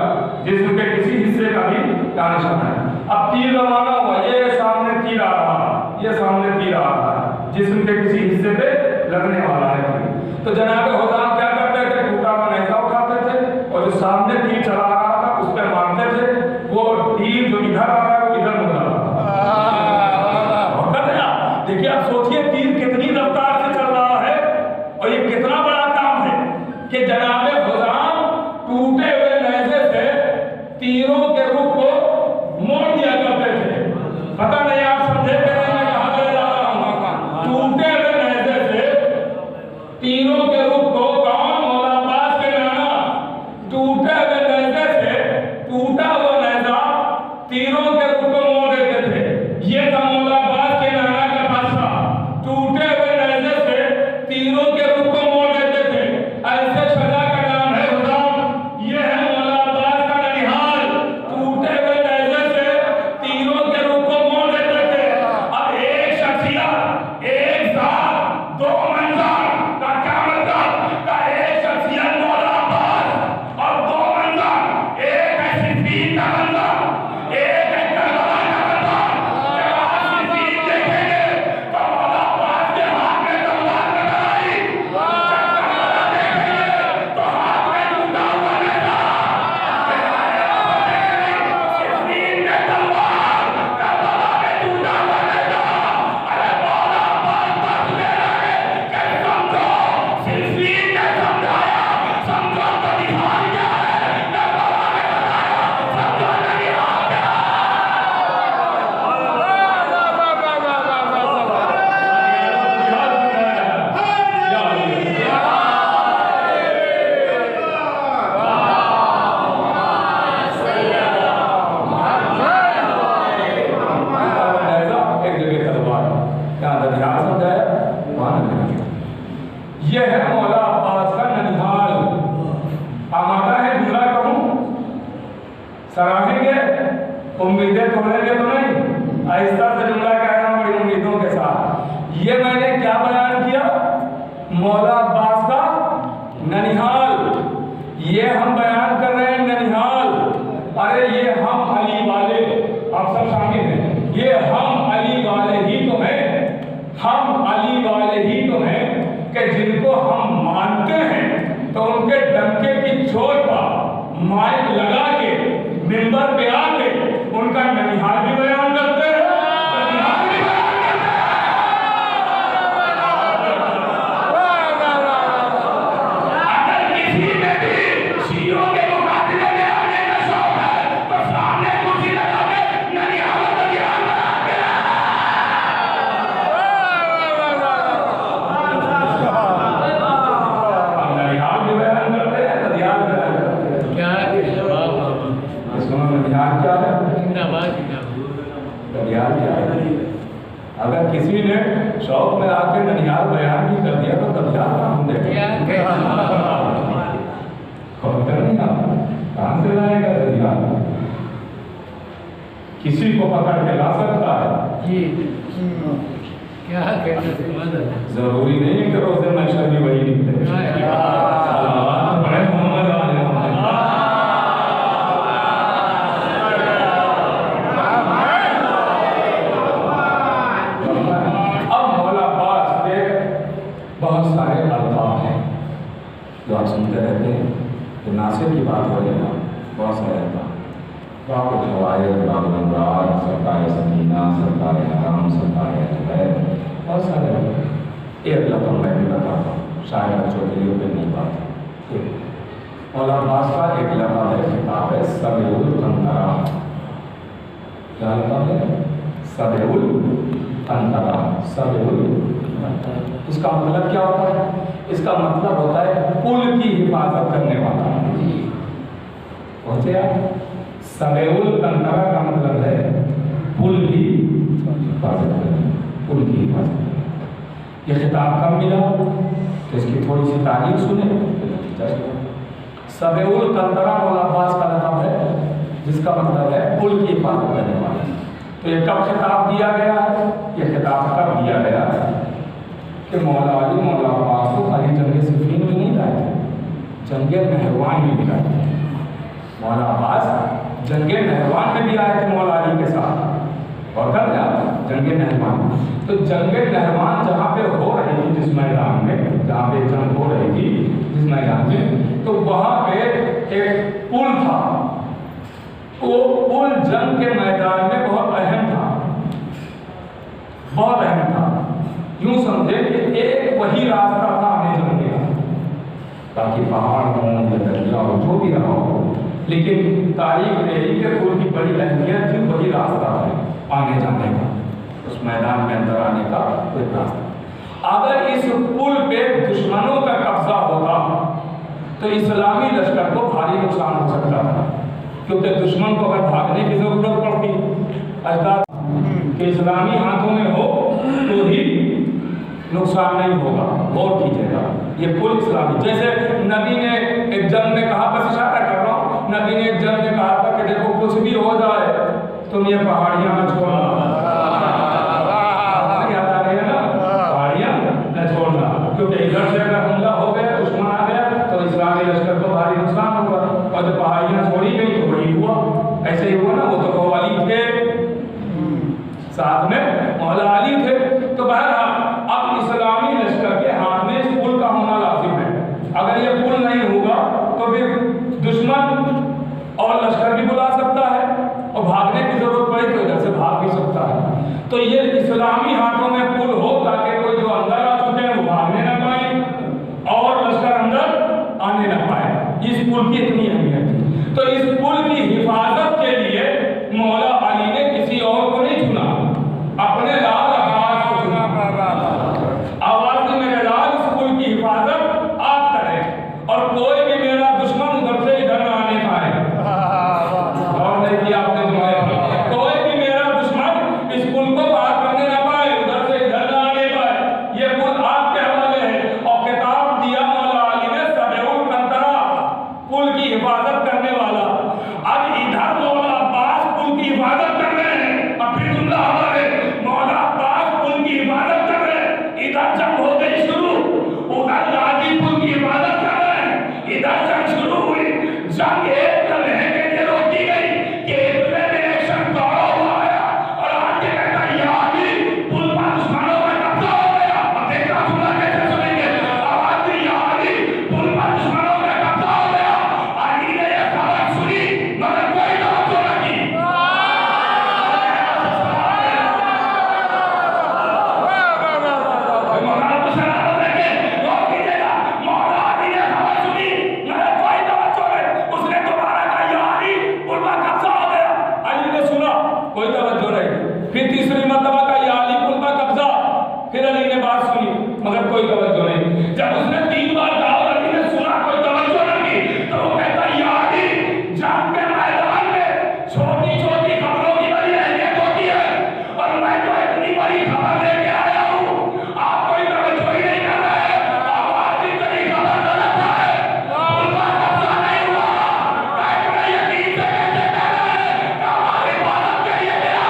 जिसम के किसी हिस्से का भी क्या निशाना है। अब तीर रवाना हुआ, ये सामने तीर आ रहा है, ये सामने तीर आ रहा है, जिस्म के किसी हिस्से पे लगने वाला है तीर। तो जनाब हुज़ाम क्या करते थे, टूटा हुआ नेज़ा उठाते थे और जो सामने तीर चला रहा था उस पर मारते थे। वो तीर जो इधर आ रहा है वो इधर मुड़ रहा था। देखिए आप सोचिए तीर कितनी रफ्तार से चल रहा है और ये कितना बड़ा काम है कि जनाब हुज़ाम टूटे हुए नेज़े से तीरों के रुख को मोड़ दिया करते थे। पता नहीं आप समझे कि मैं कहाँ ले जा रहा हूँ। टूटे हुए नेज़े से तीरों के रुख को कौन, मौला अब्बास के नाना, टूटे हुए नेज़े से टूटा हुआ नेज़ा तीरों के रुख को मोड़ देते थे। ये था मौला अब्बास के नाना का फैसला, टूटे हुए नेज़े से तीरों के रुख को मोड़ देते थे। ऐसे सजा का नाम है हुज़ाम। ये है मौला अब्बास का ननिहाल, टूटे हुए नेज़े से तीरों के रुख को मोड़ देते थे। अब एक शख्सियत, एक ज़ात, दो मंज़र का क्या मतलब का, एक शख्सियत मौला अब्बास और दो मंज़र, एक है सिद्दीक़ का मंज़र, एक है करबला का मंज़र। जब आप सिद्दीक़ देखेंगे तो मौला अब्बास के हाथ में तलवार नजर आई, जब करबला देखेंगे तो हाथ में टूटा हुआ नेज़ा। सिद्दीक़ ने तलवार, करबला में टूटा हुआ नेज़ा। अरे मौला अब्बास बच ले रहे कि समझो, सिद्दीक़ ने समझाया, समझो तो निहाल क्या है, करबला ने बताया, समझो तो निहाल क्या है। एक जगह तलवार, क्या ध्यान समझाया, वहां नहीं। यह है मौला अब्बास का ननिहाल। आमादा है जुमला कहूं, सराहेंगे, उम्मीदें तोड़ेंगे तो नहीं, आहिस्ता से जुमला कहना बड़ी उम्मीदों के साथ। ये मैंने क्या बयान किया, मौला अब्बास का ननिहाल। ये हम बयान कर रहे हैं ननिहाल। अरे ये हम अली वाले, आप सब शामिल हैं, ये हम अली वाले ही तो हैं, हम अली वाले ही तो हैं कि जिनको हम मानते हैं तो उनके डंके की चोट पर माइक लगा के मिंबर पे आके उनका ननिहाल भी बयान करते हैं, ननिहाल भी बयान करते हैं। अगर किसी ने भी शियों के मुकाबले में आने का शौक है तो सामने कुर्सी लगा के ननिहाल बना के हम ननिहाल भी बयान करते हैं, ननिहाल बयान करते हैं। क्या है इसको ननिहाल क्या है, ननिहाल क्या है। अगर किसी ने शौक में आके ननिहाल बयान भी कर दिया तो ननिहाल हम देखेंगे। कौन कर नहीं आप, कहाँ से लाएगा ननिहाल? किसी को पकड़ के ला सकता है। जी क्या कहना जरूरी नहीं है कि रोजे में शर्मी वही निकले। सलावत पढ़े मोहम्मद वाले मोहम्मद। अब मौला अब्बास के बहुत सारे अल्फाज हैं जो आप सुनते रहते हैं, जो नासिर की बात हो रही है, बहुत सारे अल्फाज, बाबुल फ़वाइद, बाबुल अमराद, सरकार सकीना, सरकार हराम, सरकार जुबैर, बहुत सारे लोग। एक लफ्ज़ मैं भी बताता हूँ, शायद बच्चों के लिए नहीं बात है। ठीक, मौला अब्बास का एक लफ्ज़ है, किताब है सबेउल कंतरा। क्या लफ्ज़ है? सबेउल कंतरा। सबेउल कंतरा, इसका मतलब क्या होता है? इसका मतलब होता है कुल की हिफाजत करने वाला। पहुँचे आप? सबेउल कंतरा का मतलब है पुल की हिफाजत करना, पुल की हिफाजत करना। ये खिताब कब मिला तो इसकी थोड़ी सी तारीफ सुने तो नतीजा सुने। सबेउल कंतरा मौला अब्बास का लक़ब है जिसका मतलब है पुल की हिफाजत करने वाला। تو یہ کب خطاب دیا گیا ہے؟ یہ خطاب کب دیا گیا ہے کہ مولا علی مولا عباس کو خالی جنگ صفین میں نہیں لائے تھے، جنگ نہروان میں بھی لائے تھے۔ مولا عباس جنگ نہروان میں بھی آئے تھے مولا علی کے ساتھ، اور کب آپ جنگ نہروان، تو جنگ نہروان جہاں پہ ہو رہی تھی جس میدان میں، جہاں پہ جنگ ہو رہی تھی جس میدان میں، تو وہاں پہ ایک پل تھا، وہ پل جنگ کے میدان میں بہت اہم تھا، بہت اہم تھا۔ یوں سمجھے کہ ایک وہی راستہ تھا آنے جانے کا، تاکہ پہاڑ ہوں یا دریا ہو جو بھی رہا ہو، لیکن تاریخ رہی کہ پل کی بڑی اہمیت تھی، وہی راستہ ہے آنے جانے کا، اس میدان میں اندر آنے کا کوئی راستہ۔ اگر اس پل پہ دشمنوں کا قبضہ ہوتا تو اسلامی لشکر کو بھاری نقصان ہو سکتا تھا، کیونکہ دشمن کو اگر بھاگنے کی ضرورت پڑتی اجداد کہ اسلامی ہاتھوں میں ہو تو ہی نقصان نہیں ہوگا۔ غور کیجیے گا، یہ پل اسلامی، جیسے نبی نے ایک جنگ میں کہا، بس اشارہ کر رہا ہوں، نبی نے ایک جنگ میں کہا تھا کہ دیکھو کچھ بھی ہو جائے تم یہ پہاڑیاں نہ چھوڑنا، یاد آ رہی ہے نا، پہاڑیاں نہ چھوڑنا، کیونکہ ادھر سے اگر حملہ ہو گیا دشمن آ گیا تو اسلامی لشکر کو بھاری نقصان ہوگا، اور جب پہاڑیاں چھوڑی گئی تو وہی ہوا، ایسے ہی ہوا نا، وہ تو قوالی تھے ساتھ میں مولا علی تھے۔ تو بہرحال اب اسلامی لشکر کے ہاتھ میں اس پل کا ہونا لازم ہے، اگر یہ پل نہیں ہوگا تو پھر دشمن اور لشکر بھی بلا سکتا ہے، اور بھاگنے کی ضرورت پڑے تو ادھر سے بھاگ بھی سکتا ہے۔ تو یہ اسلامی ہاتھوں میں پل ہو تاکہ کوئی جو اندر آ چکے ہیں وہ بھاگنے نہ پائیں اور لشکر اندر آنے نہ پائے، اس پل کی اتنی اہمیت تھی۔ تو اس پل کی حفاظت کے لیے مولا علی نے کسی اور کو نہیں چنا، اپنے لال عباس کو چنا۔ آواز نے میرے لال اس پل کی حفاظت آپ کریں اور کوئی بھی میرا دشمن ادھر سے ادھر نہ آنے پائے۔ اور نہیں کیا آپ نے جمعہ، کوئی بھی میرا دشمن اس پل کو پار کرنے نہ پائے، ادھر سے ادھر نہ آنے پائے، یہ پل آپ کے حوالے ہے۔ اور خطاب دیا مولا علی نے سبع القنطرہ، پل کی حفاظت کرنے والا۔ اب ادھر مولا عباس پل کی حفاظت کر رہے ہیں، اب پھر جملہ ہمارے مولا عباس پل کی حفاظت کر رہے ہیں، ادھر جنگ ہو گئی شروع، ادھر غازی پل کی حفاظت کر رہے ہیں، ادھر جنگ شروع ہوئی، جنگ ایک لمحے کے لیے روکی گئی کہ ایک لمحے میں ایک شخص دوڑا ہوا آیا اور آ کے کہتا یا علی پل پر دشمنوں کا قبضہ ہو گیا۔ اب دیکھا جملہ کیسے سنیں گے، آواز دی یا علی پل پر دشمنوں کا قبضہ ہو گیا۔ علی نے یہ خبر سنی مگر کوئی توجہ نہ کی۔ کوئی توجہ نہیں، پھر تیسری مرتبہ کا یا علی پل پر قبضہ، پھر علی نے بات سنی مگر کوئی توجہ نہیں۔ جب اس نے 3 بار کہا اور علی نے سنا کوئی توجہ نہ کی تو وہ کہتا یا علی جنگ کے میدان میں چھوٹی چھوٹی خبروں کی بڑی اہمیت ہوتی ہے، اور میں تو اتنی بڑی خبر لے کے آیا ہوں، آپ کوئی توجہ ہی نہیں کر رہے، آواز اتنی خبر غلط ہے، پل پر قبضہ نہیں ہوا، میں یقین سے کہتے کہہ رہے ہیں کہ ہماری حفاظت کے لیے میرا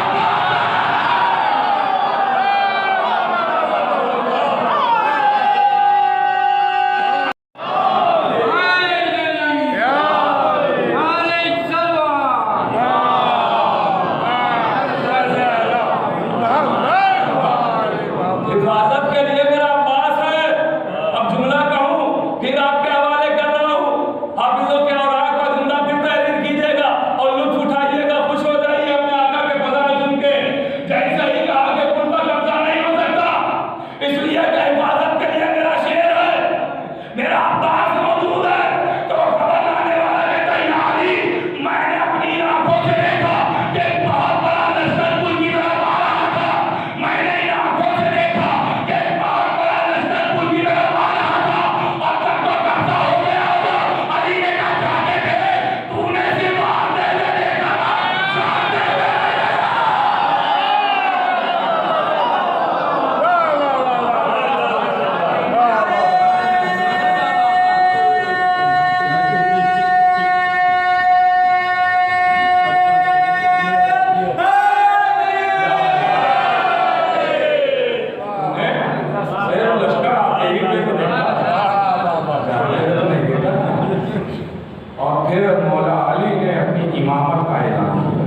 حفاظت کے لیے میرا عباس ہے۔ اب جملہ کہوں پھر آپ کے حوالے کر رہا ہوں، حافظوں کے اوراق کا جملہ پھر تحریر کیجیے گا اور لطف اٹھائیے گا، خوش ہو جائیے اپنے آقا کے فضائل سن کے۔ جیسے ہی کہا کہ پل پر قبضہ نہیں ہو سکتا، اس لیے کہ حفاظت کے لیے میرا شیر ہے، میرا عباس موجود ہے، تو خبر لانے والا کہتا یا علی میں نے اپنی آنکھوں سے دیکھا کہ ایک بہت بڑا لشکر پل کی طرف آ رہا تھا، میں نے ان آنکھوں سے دیکھا کہ ایک بہت इमामत का ऐलान किया।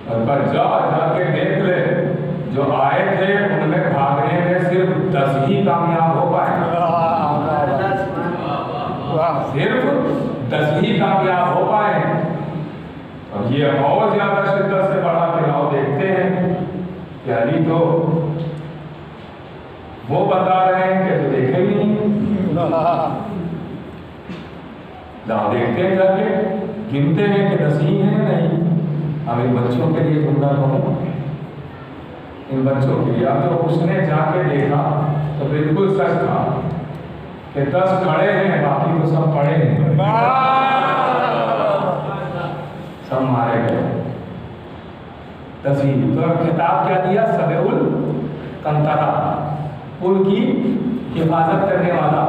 और पर जा के देख ले, जो आए थे उनमें भागने में सिर्फ 10 ही कामयाब हो पाए, सिर्फ 10 ही कामयाब हो पाए। और ये और ज्यादा शिद्दत से बढ़ा के लाओ देखते हैं कि अली तो वो बता रहे हैं कि तो देखे ही नहीं। लाओ देखते हैं जाके, गिनते हैं कि 10 ही हैं नहीं। अब इन बच्चों के लिए जुमला कहूँ, इन बच्चों के लिए, तो उसने जाके देखा तो बिल्कुल सच था कि 10 खड़े हैं, बाकी तो सब पड़े हैं, सब मारे गए। 10 ही। तो खिताब क्या दिया? सबेउल कंतरा, पुल की हिफाजत करने वाला,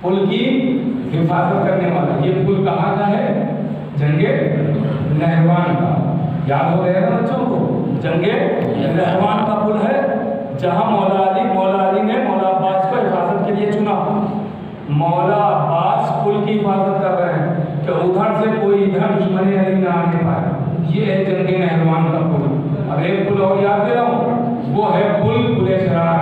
पुल की हिफाजत करने वाला। ये पुल कहाँ का है? जंगे नहरवान का। याद हो गया ना बच्चों को? जंगे नहरवान का पुल है, जहाँ मौला अली ने मौला अब्बास को हिफाजत के लिए चुना। मौला अब्बास पुल की हिफाजत कर रहे हैं कि उधर से कोई इधर दुश्मनी अली ना आने पाए। ये है जंगे नहरवान का पुल। अब एक पुल और याद दे रहा हूँ, वो है पुल बुलेशरार।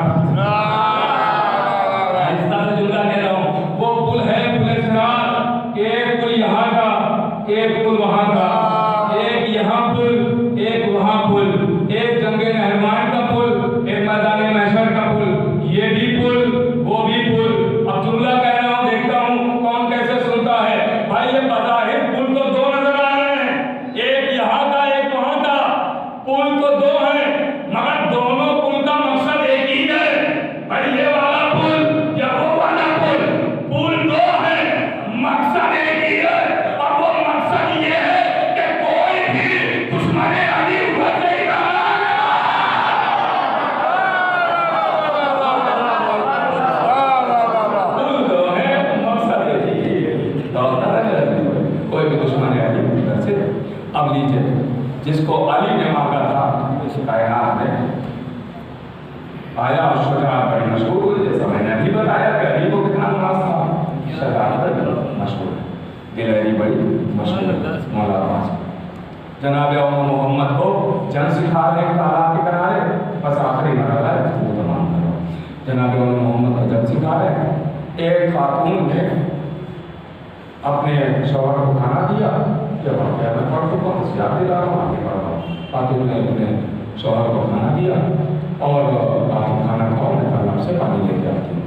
आहिस्ता से जुमला दे रहा हूँ, वो पुल है बुलेशरार। एक पुल यहाँ का, एक पुल वहाँ का, एक यहाँ पुल, एक वहाँ पुल, एक जंगे नहरवान का पुल, एक मैदान महशर का पुल। ये भी पुल, वो भी पुल। अब जुमला कह रहा हूँ, देखता हूँ कौन कैसे सुनता है। भाई ये बज़ाहिर पुल तो 2 नजर आ रहे हैं, एक यहाँ का, एक वहाँ का। पुल तो 2 है, मगर दोनों पुल का मकसद एक ही है। भाई ये वाला पुल या वो वाला पुल, पुल 2 है, मकसद एक ही है। और वो मकसद ये है कि कोई भी दुश्मन अली उधर नहीं रहा। पुल 2 है, मकसद एक ही है। कोई भी दुश्मन अली उधर से। अब लीजिए, जिसको अली ने मांगा था इस कायनात में आया, और शुजाअत बड़ी मशहूर हुई। जैसा मैंने अभी बताया कि अली को कितना नाज था, शुजाअत मशहूर है, दिलेरी बड़ी मशहूर है मौला अब्बास। जनाब मोहम्मद को जंग सिखा रहे हैं तालाब के किनारे, बस आखिरी मरहला है, वो तमाम करो। जनाब मोहम्मद को जंग सिखा रहे हैं। एक खातून ने अपने शौहर को खाना दिया, जब मैं पढ़ चुका हूँ, याद दिला रहा हूँ, आगे बढ़ रहा हूँ। खातून ने अपने शौहर को खाना दिया और आप खाना खाओ, मैं तालाब से पानी लेके आती हूँ।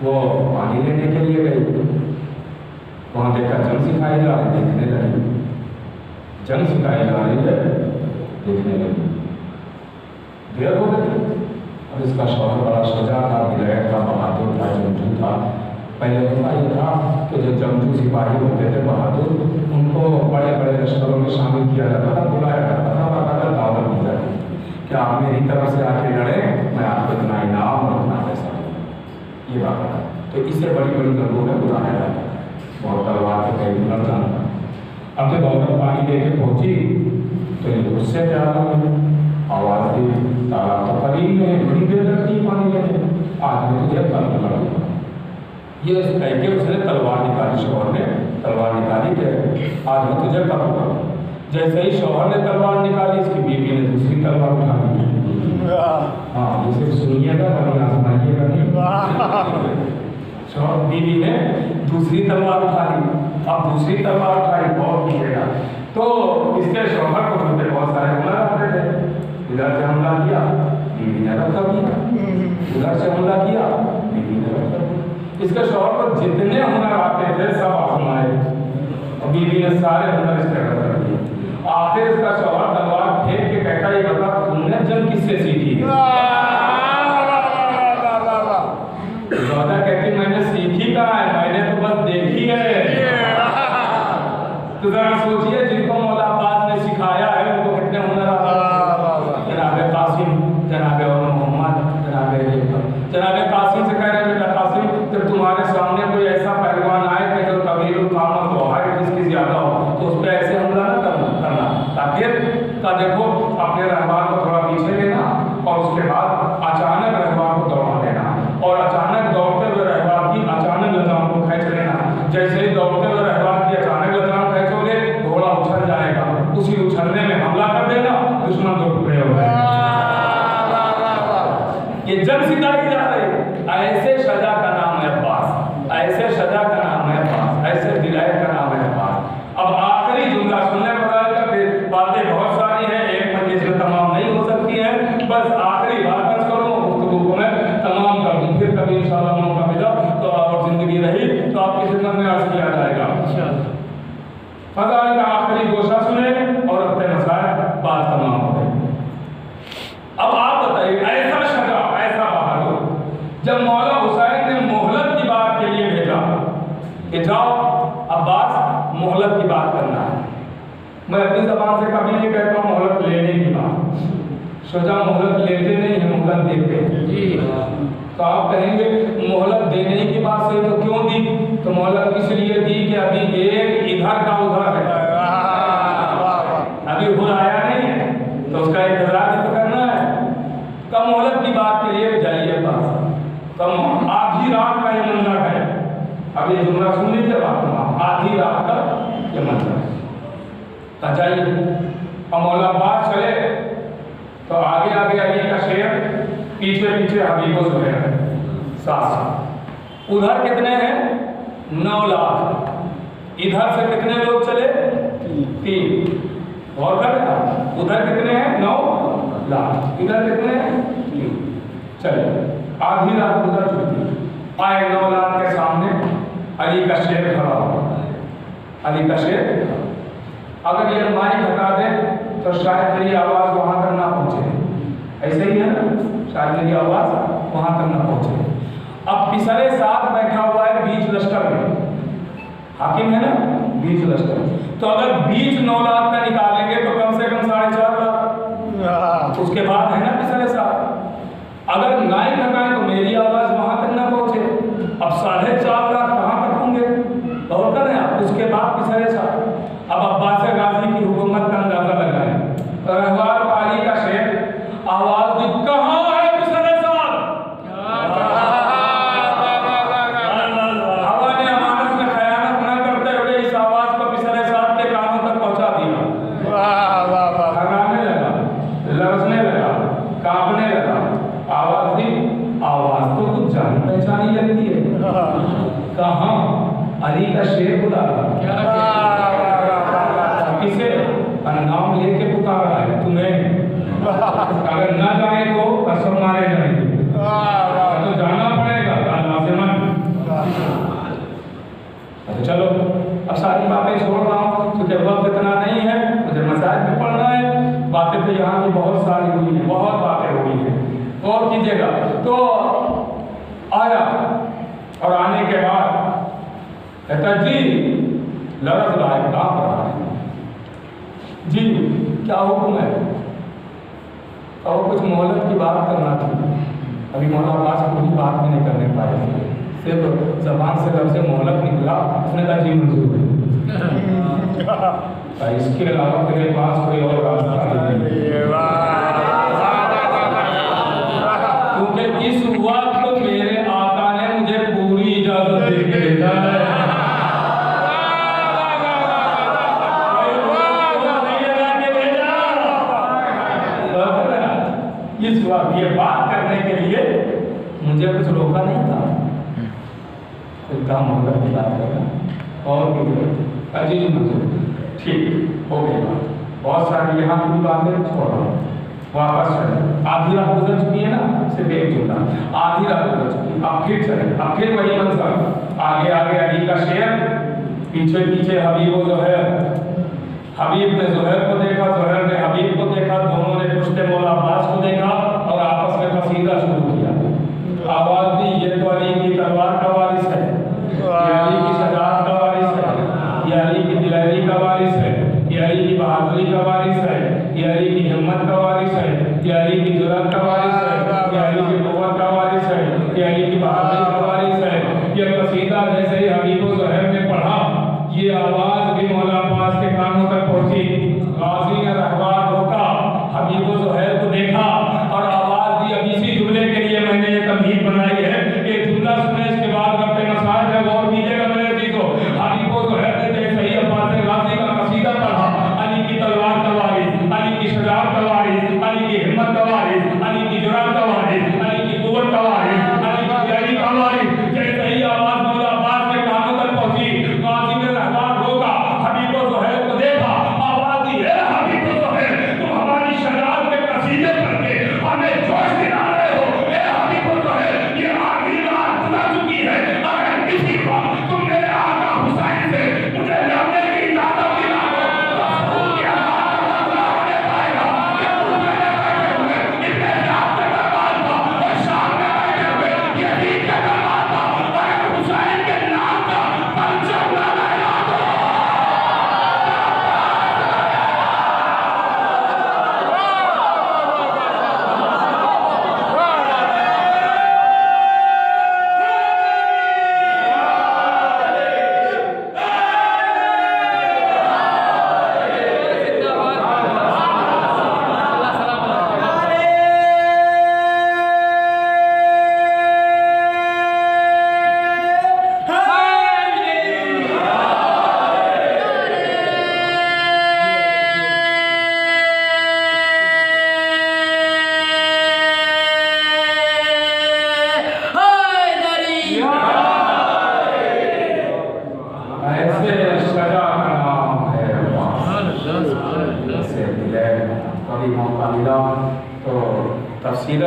वो पानी लेने के लिए गई, वहाँ देखा जंग सिखाई जा रही, देखने लगी। जंग सिखाई जा रही है, देखने लगी। देर हो गई। अब इसका शौहर बड़ा शुजा था, विलायत था, बहादुर था, जंगजू था। पहले होता ये था कि जो जंगजू सिपाही होते थे बहादुर, उनको बड़े बड़े लश्करों में शामिल किया जाता था, बुलाया जाता था, बकायदा दावत दी जाती थी कि आप मेरी तरफ से आके लड़े, मैं आपको इतना इनाम और इतना पैसा दूँ। ये बात है। तो इससे बड़ी बड़ी जंगों में बुलाया जाता था, बहुत तलवार के कई हुनर जानता। अब जब औरत पानी लेके पहुंची तो ये उससे प्यार हुई, आवाज़ दी, तालाब तो करीब में, बड़ी देर लगती पानी लेने, आदमी तुझे कल लड़ूंगा। ये कह के उसने तलवार निकाली, शौहर ने तलवार निकाली कि आज मैं तुझे कत्ल करूँ। जैसे ही शौहर ने तलवार निकाली, इसकी बीवी ने दूसरी तलवार उठा ली। हाँ, ये सिर्फ सुनिएगा, कभी आजमाइएगा नहीं। शौहर बीवी ने दूसरी तलवार उठा ली। अब दूसरी तलवार उठाई, बहुत कीजिएगा। तो इसके शौहर को उनके बहुत सारे हुनर आते थे। इधर से हमला किया, बीवी ने रद्द किया, उधर से हमला किया, बीवी ने रद्द किया। इसके शौहर को जितने हुनर आते थे सब आजमाए, और बीवी ने सारे हुनर इसके रद्द कर दिए। आखिर इसका शौहर तलवार फेंक के कहता, ये बता तुमने जंग किससे सीखी? कहती मैंने सीखी कहाँ है, मैंने तो बस देखी है। तो जरा सोचिए, जिनको मौला अब्बास ने सिखाया है उनको कितने हुनर आते। जनाब कासिम, जनाब मोहम्मद, जनाब कासिम से कह रहे हैं, बेटा कासिम, जब तुम्हारे सामने कोई ऐसा पहलवान आए कि जो तवील कामत हो, हाइट जिसकी ज्यादा हो, तो उस पर ऐसे हमला न करना, ताकि का देखो अपने रहबार को थोड़ा पीछे लेना और उसके बाद अचानक रहबार को दौड़ा देना, और अचानक दौड़ते हुए रहबार की अचानक लगाम को खींच लेना। जैसे ही दौड़ते हुए रहबार की अचानक लगाम खींचोगे घसीटा ही जा रही। ऐसे सजा का नाम है अब्बास, ऐसे सजा का नाम है अब्बास, ऐसे दिलाए का नाम है अब्बास। अब आखिरी जुमला सुनने का फिर बातें बहुत सारी हैं, एक मजलिस में तमाम नहीं हो सकती हैं, बस आखिरी बात बस करो, गुफ्तगू को मैं तमाम कर दूं, फिर कभी इंशाअल्लाह मौका मिला तो और जिंदगी रही तो आपकी खिदमत में अर्ज किया जाएगा। फज़ाइल का आखिरी गोशा सुने और अपने मसाइल बात तमाम हो गई। अब आप बताइए, ऐसा शजा, ऐसा बहादुर, जब मौला हुसैन ने मोहलत की बात के लिए भेजा कि जाओ अब्बास मोहलत की बात करना है, मैं अपनी ज़बान से कभी नहीं कहता हूँ मोहलत लेने की बात, शुजा मोहलत लेते नहीं है, मोहलत देते हैं जी। तो आप कहेंगे मोहलत देने की बात से तो क्यों दी? तो मोहलत इसलिए दी कि अभी एक इधर का उधर है, अभी हुर आया नहीं है, तो उसका इंतजार तो करना है। कम मोहलत की बात के लिए जाइए पास, कम आधी रात का ये मंजर है। अब ये जुमला सुन लीजिए बात, आधी रात का ये मंजर है, जाइए। अब मौला अब्बास चले तो आगे आगे अली का शेर, पीछे पीछे हबीबो ज़ुबैर 700। उधर कितने हैं? 9 लाख। इधर से कितने लोग चले? 3। और कर उधर कितने हैं? 9 लाख। इधर कितने हैं? 3। चलिए आधी रात उधर चुकी, आए 9 लाख के सामने अली का शेर खड़ा हो, अली का शेर। अगर ये माइक हटा दे तो शायद मेरी आवाज़ वहाँ तक ना पहुँचे, ऐसे ही है ना, शायद मेरी आवाज़ वहाँ तक ना पहुँचे। अब पिछले साथ बैठा हुआ है बीच लश्कर में, हाकिम है ना, बीच लश्कर। तो अगर बीच 9 लाख का निकालेंगे तो कम से कम 4.5 लाख, उसके बाद है ना पिछले साथ। अगर नाइक हटाएं तो मेरी आवाज़ वहाँ तक ना पहुँचे, अब 4.5 लाख कहाँ तक होंगे? और करें आप उसके बाद पिछले साथ। अब अब्बास गाजी की हुकूमत का अंदाजा लगाएं, रहवार पाली का शेर आवाज दी, कहाँ है पिछले साल? हवा ने अमानत में खयानत न करते हुए इस आवाज को पिछले साल के कानों तक पहुंचा दिया। हगाने लगा, लरसने लगा, कांपने लगा, आवाज दी। आवाज तो कुछ जानी पहचानी लगती है, कहाँ? अली का शेर बुला रहा, किसे नाम लेके पुकार रहा है तुम्हें। अगर ना जाए तो कसम मारे जाएंगे, तो जाना पड़ेगा लाज़िमन। तो चलो अब सारी बातें छोड़ रहा हूँ क्योंकि वक्त इतना नहीं है, मुझे मसाइल भी पढ़ना है। बातें तो यहाँ की बहुत सारी हुई हैं, बहुत बातें हुई हैं, और कीजिएगा। तो आया और आने के बाद कहता जी लरज़ लायक काम रहा है जी, क्या हुक्म है? और कुछ मोहलत की बात करना थी। अभी मौला अब्बास पूरी बात भी नहीं करने पाए, सिर्फ ज़बान से जब से मोहलत निकला उसने कहा जी मंजूर है, इसके अलावा तेरे पास कोई और रास्ता नहीं। क्योंकि इस वक्त मेरे आका ने मुझे पूरी इजाज़त दे के भेजा है। इस वक्त ये बात करने के लिए मुझे कुछ रोका नहीं था, कुछ काम होगा की बात करना और अजीज मंजूर, ठीक हो गई बात। बहुत सारी यहाँ की बातें छोड़ रहा हूँ, वापस चले। आधी रात गुजर चुकी है ना, सिर्फ एक जुमला, आधी रात गुजर चुकी, अब फिर चले, अब फिर वही मंजर। आगे आगे अली का शेर, पीछे पीछे हबीब व ज़ुहैर। हबीब ने ज़ुहैर को देखा, ज़ुहैर ने हबीब को देखा, दोनों ने पुश्ते मौला अब्बास को देखा और आपस में कसीदा शुरू किया। आवाज़ दी, ये तो अली की तलवार का वारिस है, ये अली की शजाअत का वारिस है, ये अली की दिलैरी का वारिस है, ये अली की बहादुरी का वारिस है, ये अली की हिम्मत का वारिस है, ये अली की जुर्रत का वारिस है, ये अली की कुव्वत का वारिस है, ये अली की बहादुरी का वारिस है। ये कसीदा जैसे ही हबीब व ज़ुहैर ने पढ़ा, ये आवाज़ भी मौला अब्बास के कानों तक पहुंची। गाजी ने रहवार रोका, हबीब व ज़ुहैर को देखा और आवाज़ दी। अब इसी जुमले के लिए मैंने ये तमहीद बनाई है, ये जुमला सुने इसके बाद अपने मसाइल में गौर कीजिएगा मेरे अज़ीज़ों। हबीब व ज़ुहैर ने जैसे ही अब्बास गाजी का कसीदा पढ़ा, अली की तलवार का वारिस, अली की शजाअत का वारिस, अली की हिम्मत का वारिस, अली की जुर्रत का वारिस, अली की कुव्वत का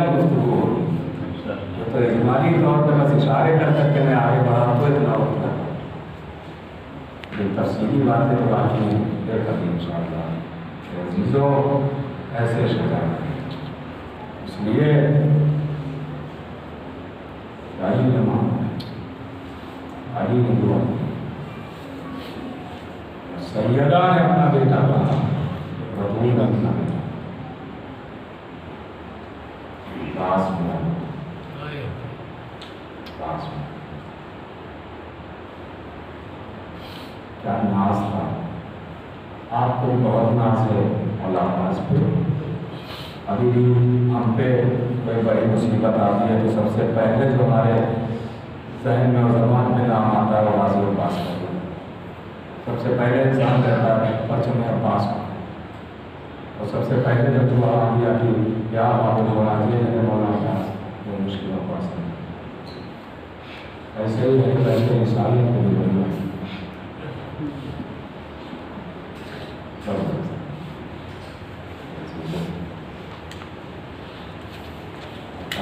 गुफ्तगू होगी। तो इजमाली तौर पर बस इशारे कर सकते हैं आगे बढ़ा तो इतना होता है, तफसीली बातें तो बाकी फिर कभी इंशाअल्लाह चीज़ों ऐसे शजा। इसलिए अली ने मांगा, अली ने दुआ, सैयदा ने अपना बेटा कहा, रसूल ने अपना बेटा पास में क्या नाज था। आपको भी बहुत नाज है औलाद पे। अभी भी हम पे कोई बड़ी मुसीबत आती है तो सबसे पहले जो हमारे जहन में और ज़बान में नाम आता है वो गाज़ी अब्बास का। सबसे पहले इंसान कहता है परचम अब्बास का, और सबसे पहले जब दुआ आती आती या बाबू मौला जी ने मौला अब्बास, वो मुश्किल अब्बास है। ऐसे ही है, वैसे इंसानियत को भी बढ़िया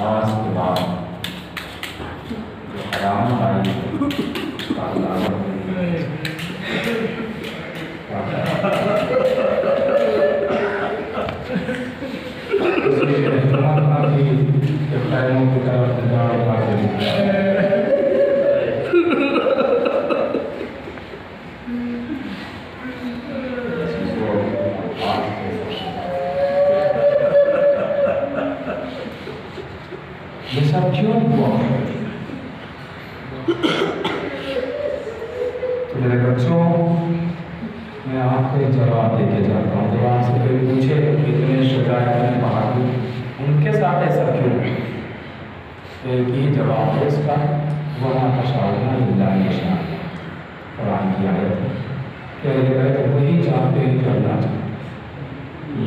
आज के बाद जो हरामत आई पैरों की तरफ ये सब क्यों हुआ? तो मेरे बच्चों, मैं आपको एक जवाब देके जाता हूँ। जब आपसे कोई पूछे इतने शिकायत में बहादुर उनके साथ ऐसा क्यों, तो एक ही जवाब है इसका, वहाँ तशाउना लिल्लाह निशान, कुरान की आयत है कि अगर वही चाहते हैं कि अल्लाह चाहते,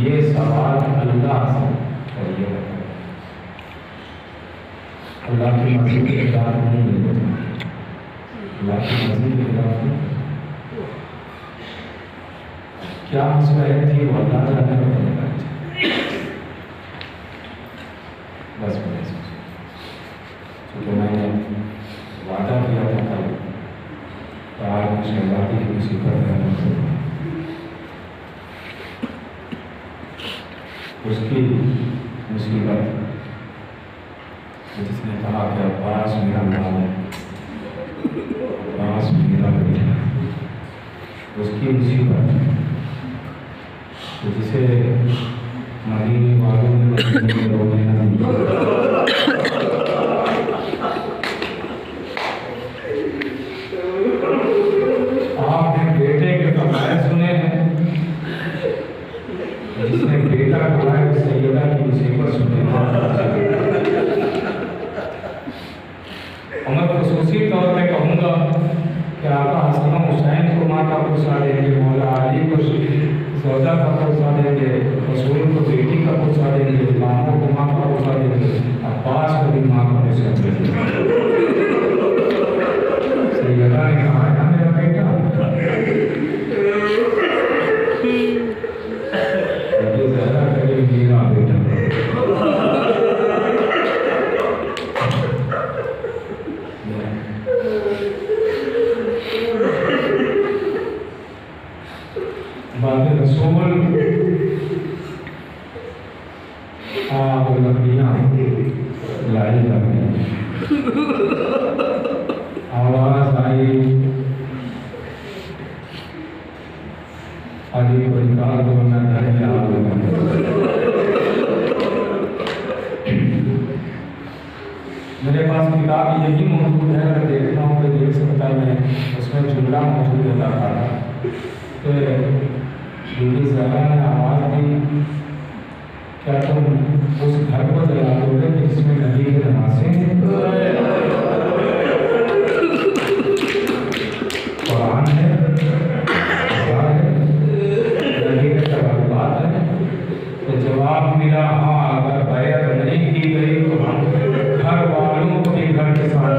ये सवाल अल्लाह से करिए। अल्लाह की मर्ज़ी के खिलाफ नहीं मिलते, अल्लाह की मर्ज़ी के खिलाफ नहीं। क्या मसलहत थी वो अल्लाह जाने वाला है। बस क्योंकि मैंने वादा किया था कल, तो आज मैं शहजादी की मुसीबत में उसकी मुसीबत, जिसने कहा कि अब्बास मेरा नाम है, अब्बास मेरा बेटा, उसकी मुसीबत, तो जिसे मदीने वालों ने मदीने में रोने ना दिया। आपने बेटे के फरमाए सुने हैं, जिसने बेटा कहा है सैयदा की मुसीबत सुने। मैं खुसूसी तौर पे कहूँगा कि आका हसन हुसैन को माँ का पुरसा देंगे, मौला अली को सौदा का पुरसा देंगे, रसूल को बेटी का पुरसा देंगे, इमामों को माँ का पुरसा देंगे, अब्बास को भी माँ का पुरसा देंगे। सैयदा ने कहा है ना मेरा बेटा, ज़्यादा करीब मेरा बेटा। बातें रसूल आग लकड़ियाँ लाई लगी, आवाज़ आई अली को निकाल दो ना घर में आग लगा। मेरे पास किताब यही मौजूद है, अगर देखना हो तो देख सकता है। उसमें जुमला मौजूद था कि बीबी ज़हरा ने आवाज़ दी, क्या तुम उस घर को जला दोगे जिसमें नबी के नमाज़ें हैं, कुरान है, नबी के तवक्कुलात है? तो जवाब मिला हाँ, अगर बैत नहीं की गई तो हम घर वालों को भी घर के साथ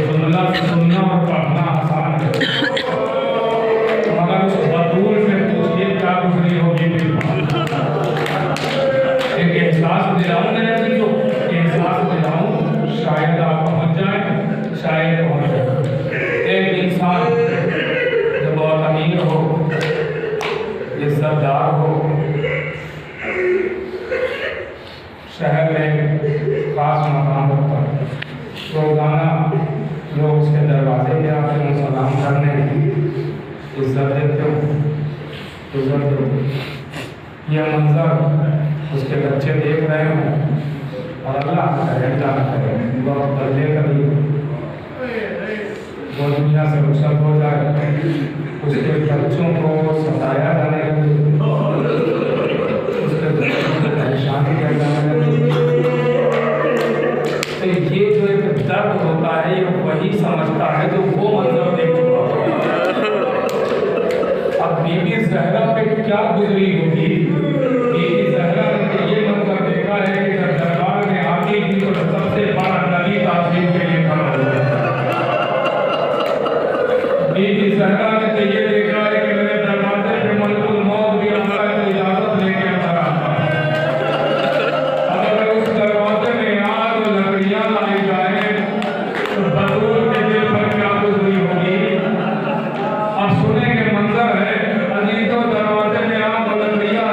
जुमला सुनना और पढ़ना आसान है, मगर उस बतूल से पूछिए क्या गुजरी होगी। शहर में खास मकाम रखता है। रोजाना लोग उसके दरवाजे पे आते हैं, सलाम करने, इज्जत देते हो, इज्जत दो। यह मंजर उसके बच्चे देख रहे हो और अल्लाह का रहमत करे, बहुत बदले कभी वो दुनिया से रुखसत हो जाए, उसके बच्चों को सताया जाने लगे, उसके बच्चों को परेशान किया जाने लगे। तो ये जो एक दर्द होता है, ये वही समझता है जो वो मंजर देख चुका होगा। अब बीबी ज़हरा पे क्या गुजरी होगी? बीबी ज़हरा ने ये मंजर देखा है कि जब दरबार में आती थी तो सबसे बड़ा नबी ताज़ीम के लिए खड़ा हुआ। बीबी ज़हरा ने तो ये देखा है कि मेरे दरवाजे पे मलकुल मौत भी आता है तो इजाज़त लेके अंदर आता है। अगर उस दरवाजे में आग और लकड़ियाँ लाई जाए तो बतूल के दिल पर क्या गुजरी होगी? अब सुनेंगे मंजर है, अजीजों दरवाजे में आग और लकड़ियाँ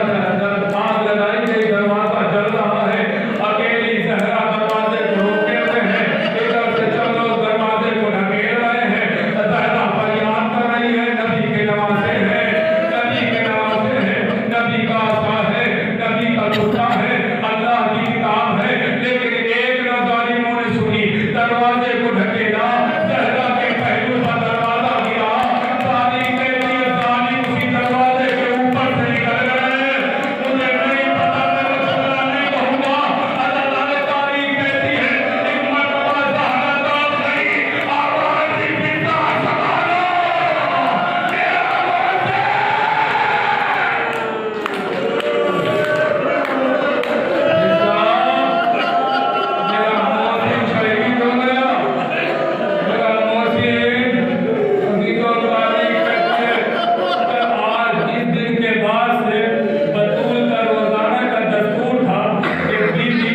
आग लगाई गई, दरवाजा जल रहा है, अकेली ज़हरा दरवाजे को रोके हुए हैं, इधर से चलो दरवाजे को ढकेल रहे हैं, ज़हरा फरियाद कर रही है, नबी के नवासे हैं, नबी के नवासे हैं, नबी का आशा है, नबी का टुकड़ा है, अल्लाह की किताब है। लेकिन एक न जालिमों ने सुनी, दरवाजे को ढकेला, ज़हरा के पहलू पर दरवाजा गिरा, जालिम के लिए जालिम उसी दरवाजे के ऊपर से निकल गए। मुझे नहीं पता मैं रसूलुल्लाह नहीं कहूँगा, अल्लाह ताला तारीख कहती है, एक मरतबा ज़हरा दौड़ गई, आवाज़ दी पिता संभालो, मेरा मौत है। मेरा मौत शहीद हो गया, मेरा मोहसिन अजीज़ों तारीख कहती है कि आज इस दिन के बाद से बतूल का रोजाना का दस्तूर था कि बीबी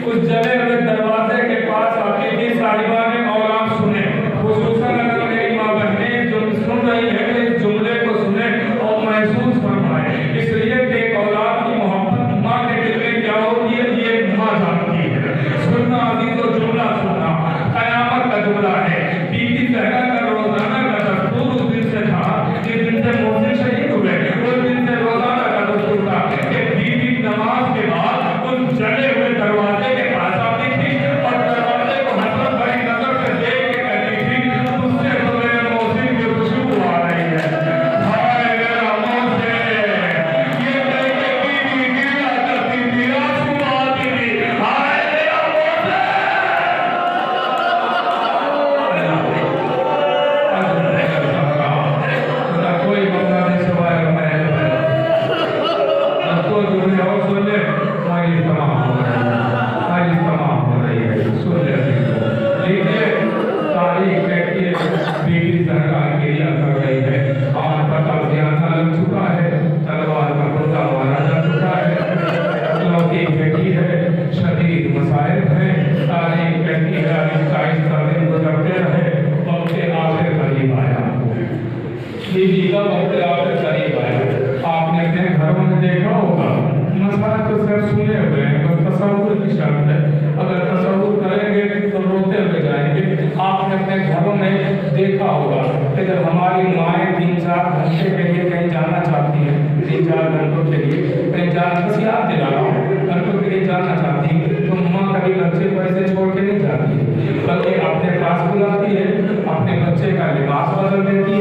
उस जले हुए दरवाजे के पास आती थी, साहिबा ने औलाद सुने, खुसूसन अगर मेरी माँ बहनें जो सुन रही है तो इस जुमले को सुने और महसूस फरमाए, इसलिए कि एक औलाद की मोहब्बत माँ के दिल में क्या होती है ये माँ जानती है। सुनना अजीज़ों, जुमला सुनना क़यामत का जुमला है। बीबी ज़हरा का रोजाना का दस्तूर उस दिन से था, जिस दिन से मोहसिन शहीद हुए, उस दिन से रोजाना का दस्तूर था कि बीबी नमाज के बाद उस जले हुए दरवाजे के पास आती थी और दरवाजे को हसरत भरी नजर से देख के कहती थी, तुझसे तो मेरे मोहसिन की खुशबू आ रही है। हाय मेरा मोहसिन, ये कह के बीबी गिरा करती थी, आंसू आती थी, हाय मेरा मोहसिन। कोई बंदा नहीं सिवाय मैं तो जुमले और सुन ले, माइल तमाम हो रही है, सुन ले लीजिए। तारीख कहती है बीबी ज़हरा गिरिया कर रही है, आँख पर ताज़ियाना लग चुका है, तलवार का मुद्दा मारा जा चुका है, लौकी बेटी है, शदीद मसाइल हैं। तारीख कहती है आहिस्ता आहिस्ता दिन गुजरते रहे, वक्त आखिर करीब आया। बीबी का वक्त आखिर करीब आया। आपने अपने घरों में देखा होगा, मसला तो सिर्फ सुने हुए हैं, बस तसव्वुर की शर्त है। अगर तसव्वुर करेंगे तो रोते हुए जाएंगे। आपने अपने घरों में देखा होगा कि जब हमारी माएँ 3-4 घंटे के लिए कहीं जाना चाहती हैं, 3-4 घंटों के लिए कहीं जाना, बस याद दिला रहा हूँ, घंटों के लिए जाना चाहती है तो माँ कभी बच्चे को ऐसे छोड़ के नहीं जाती है, बल्कि अपने पास बुलाती है, अपने बच्चे का लिबास बदल देती है,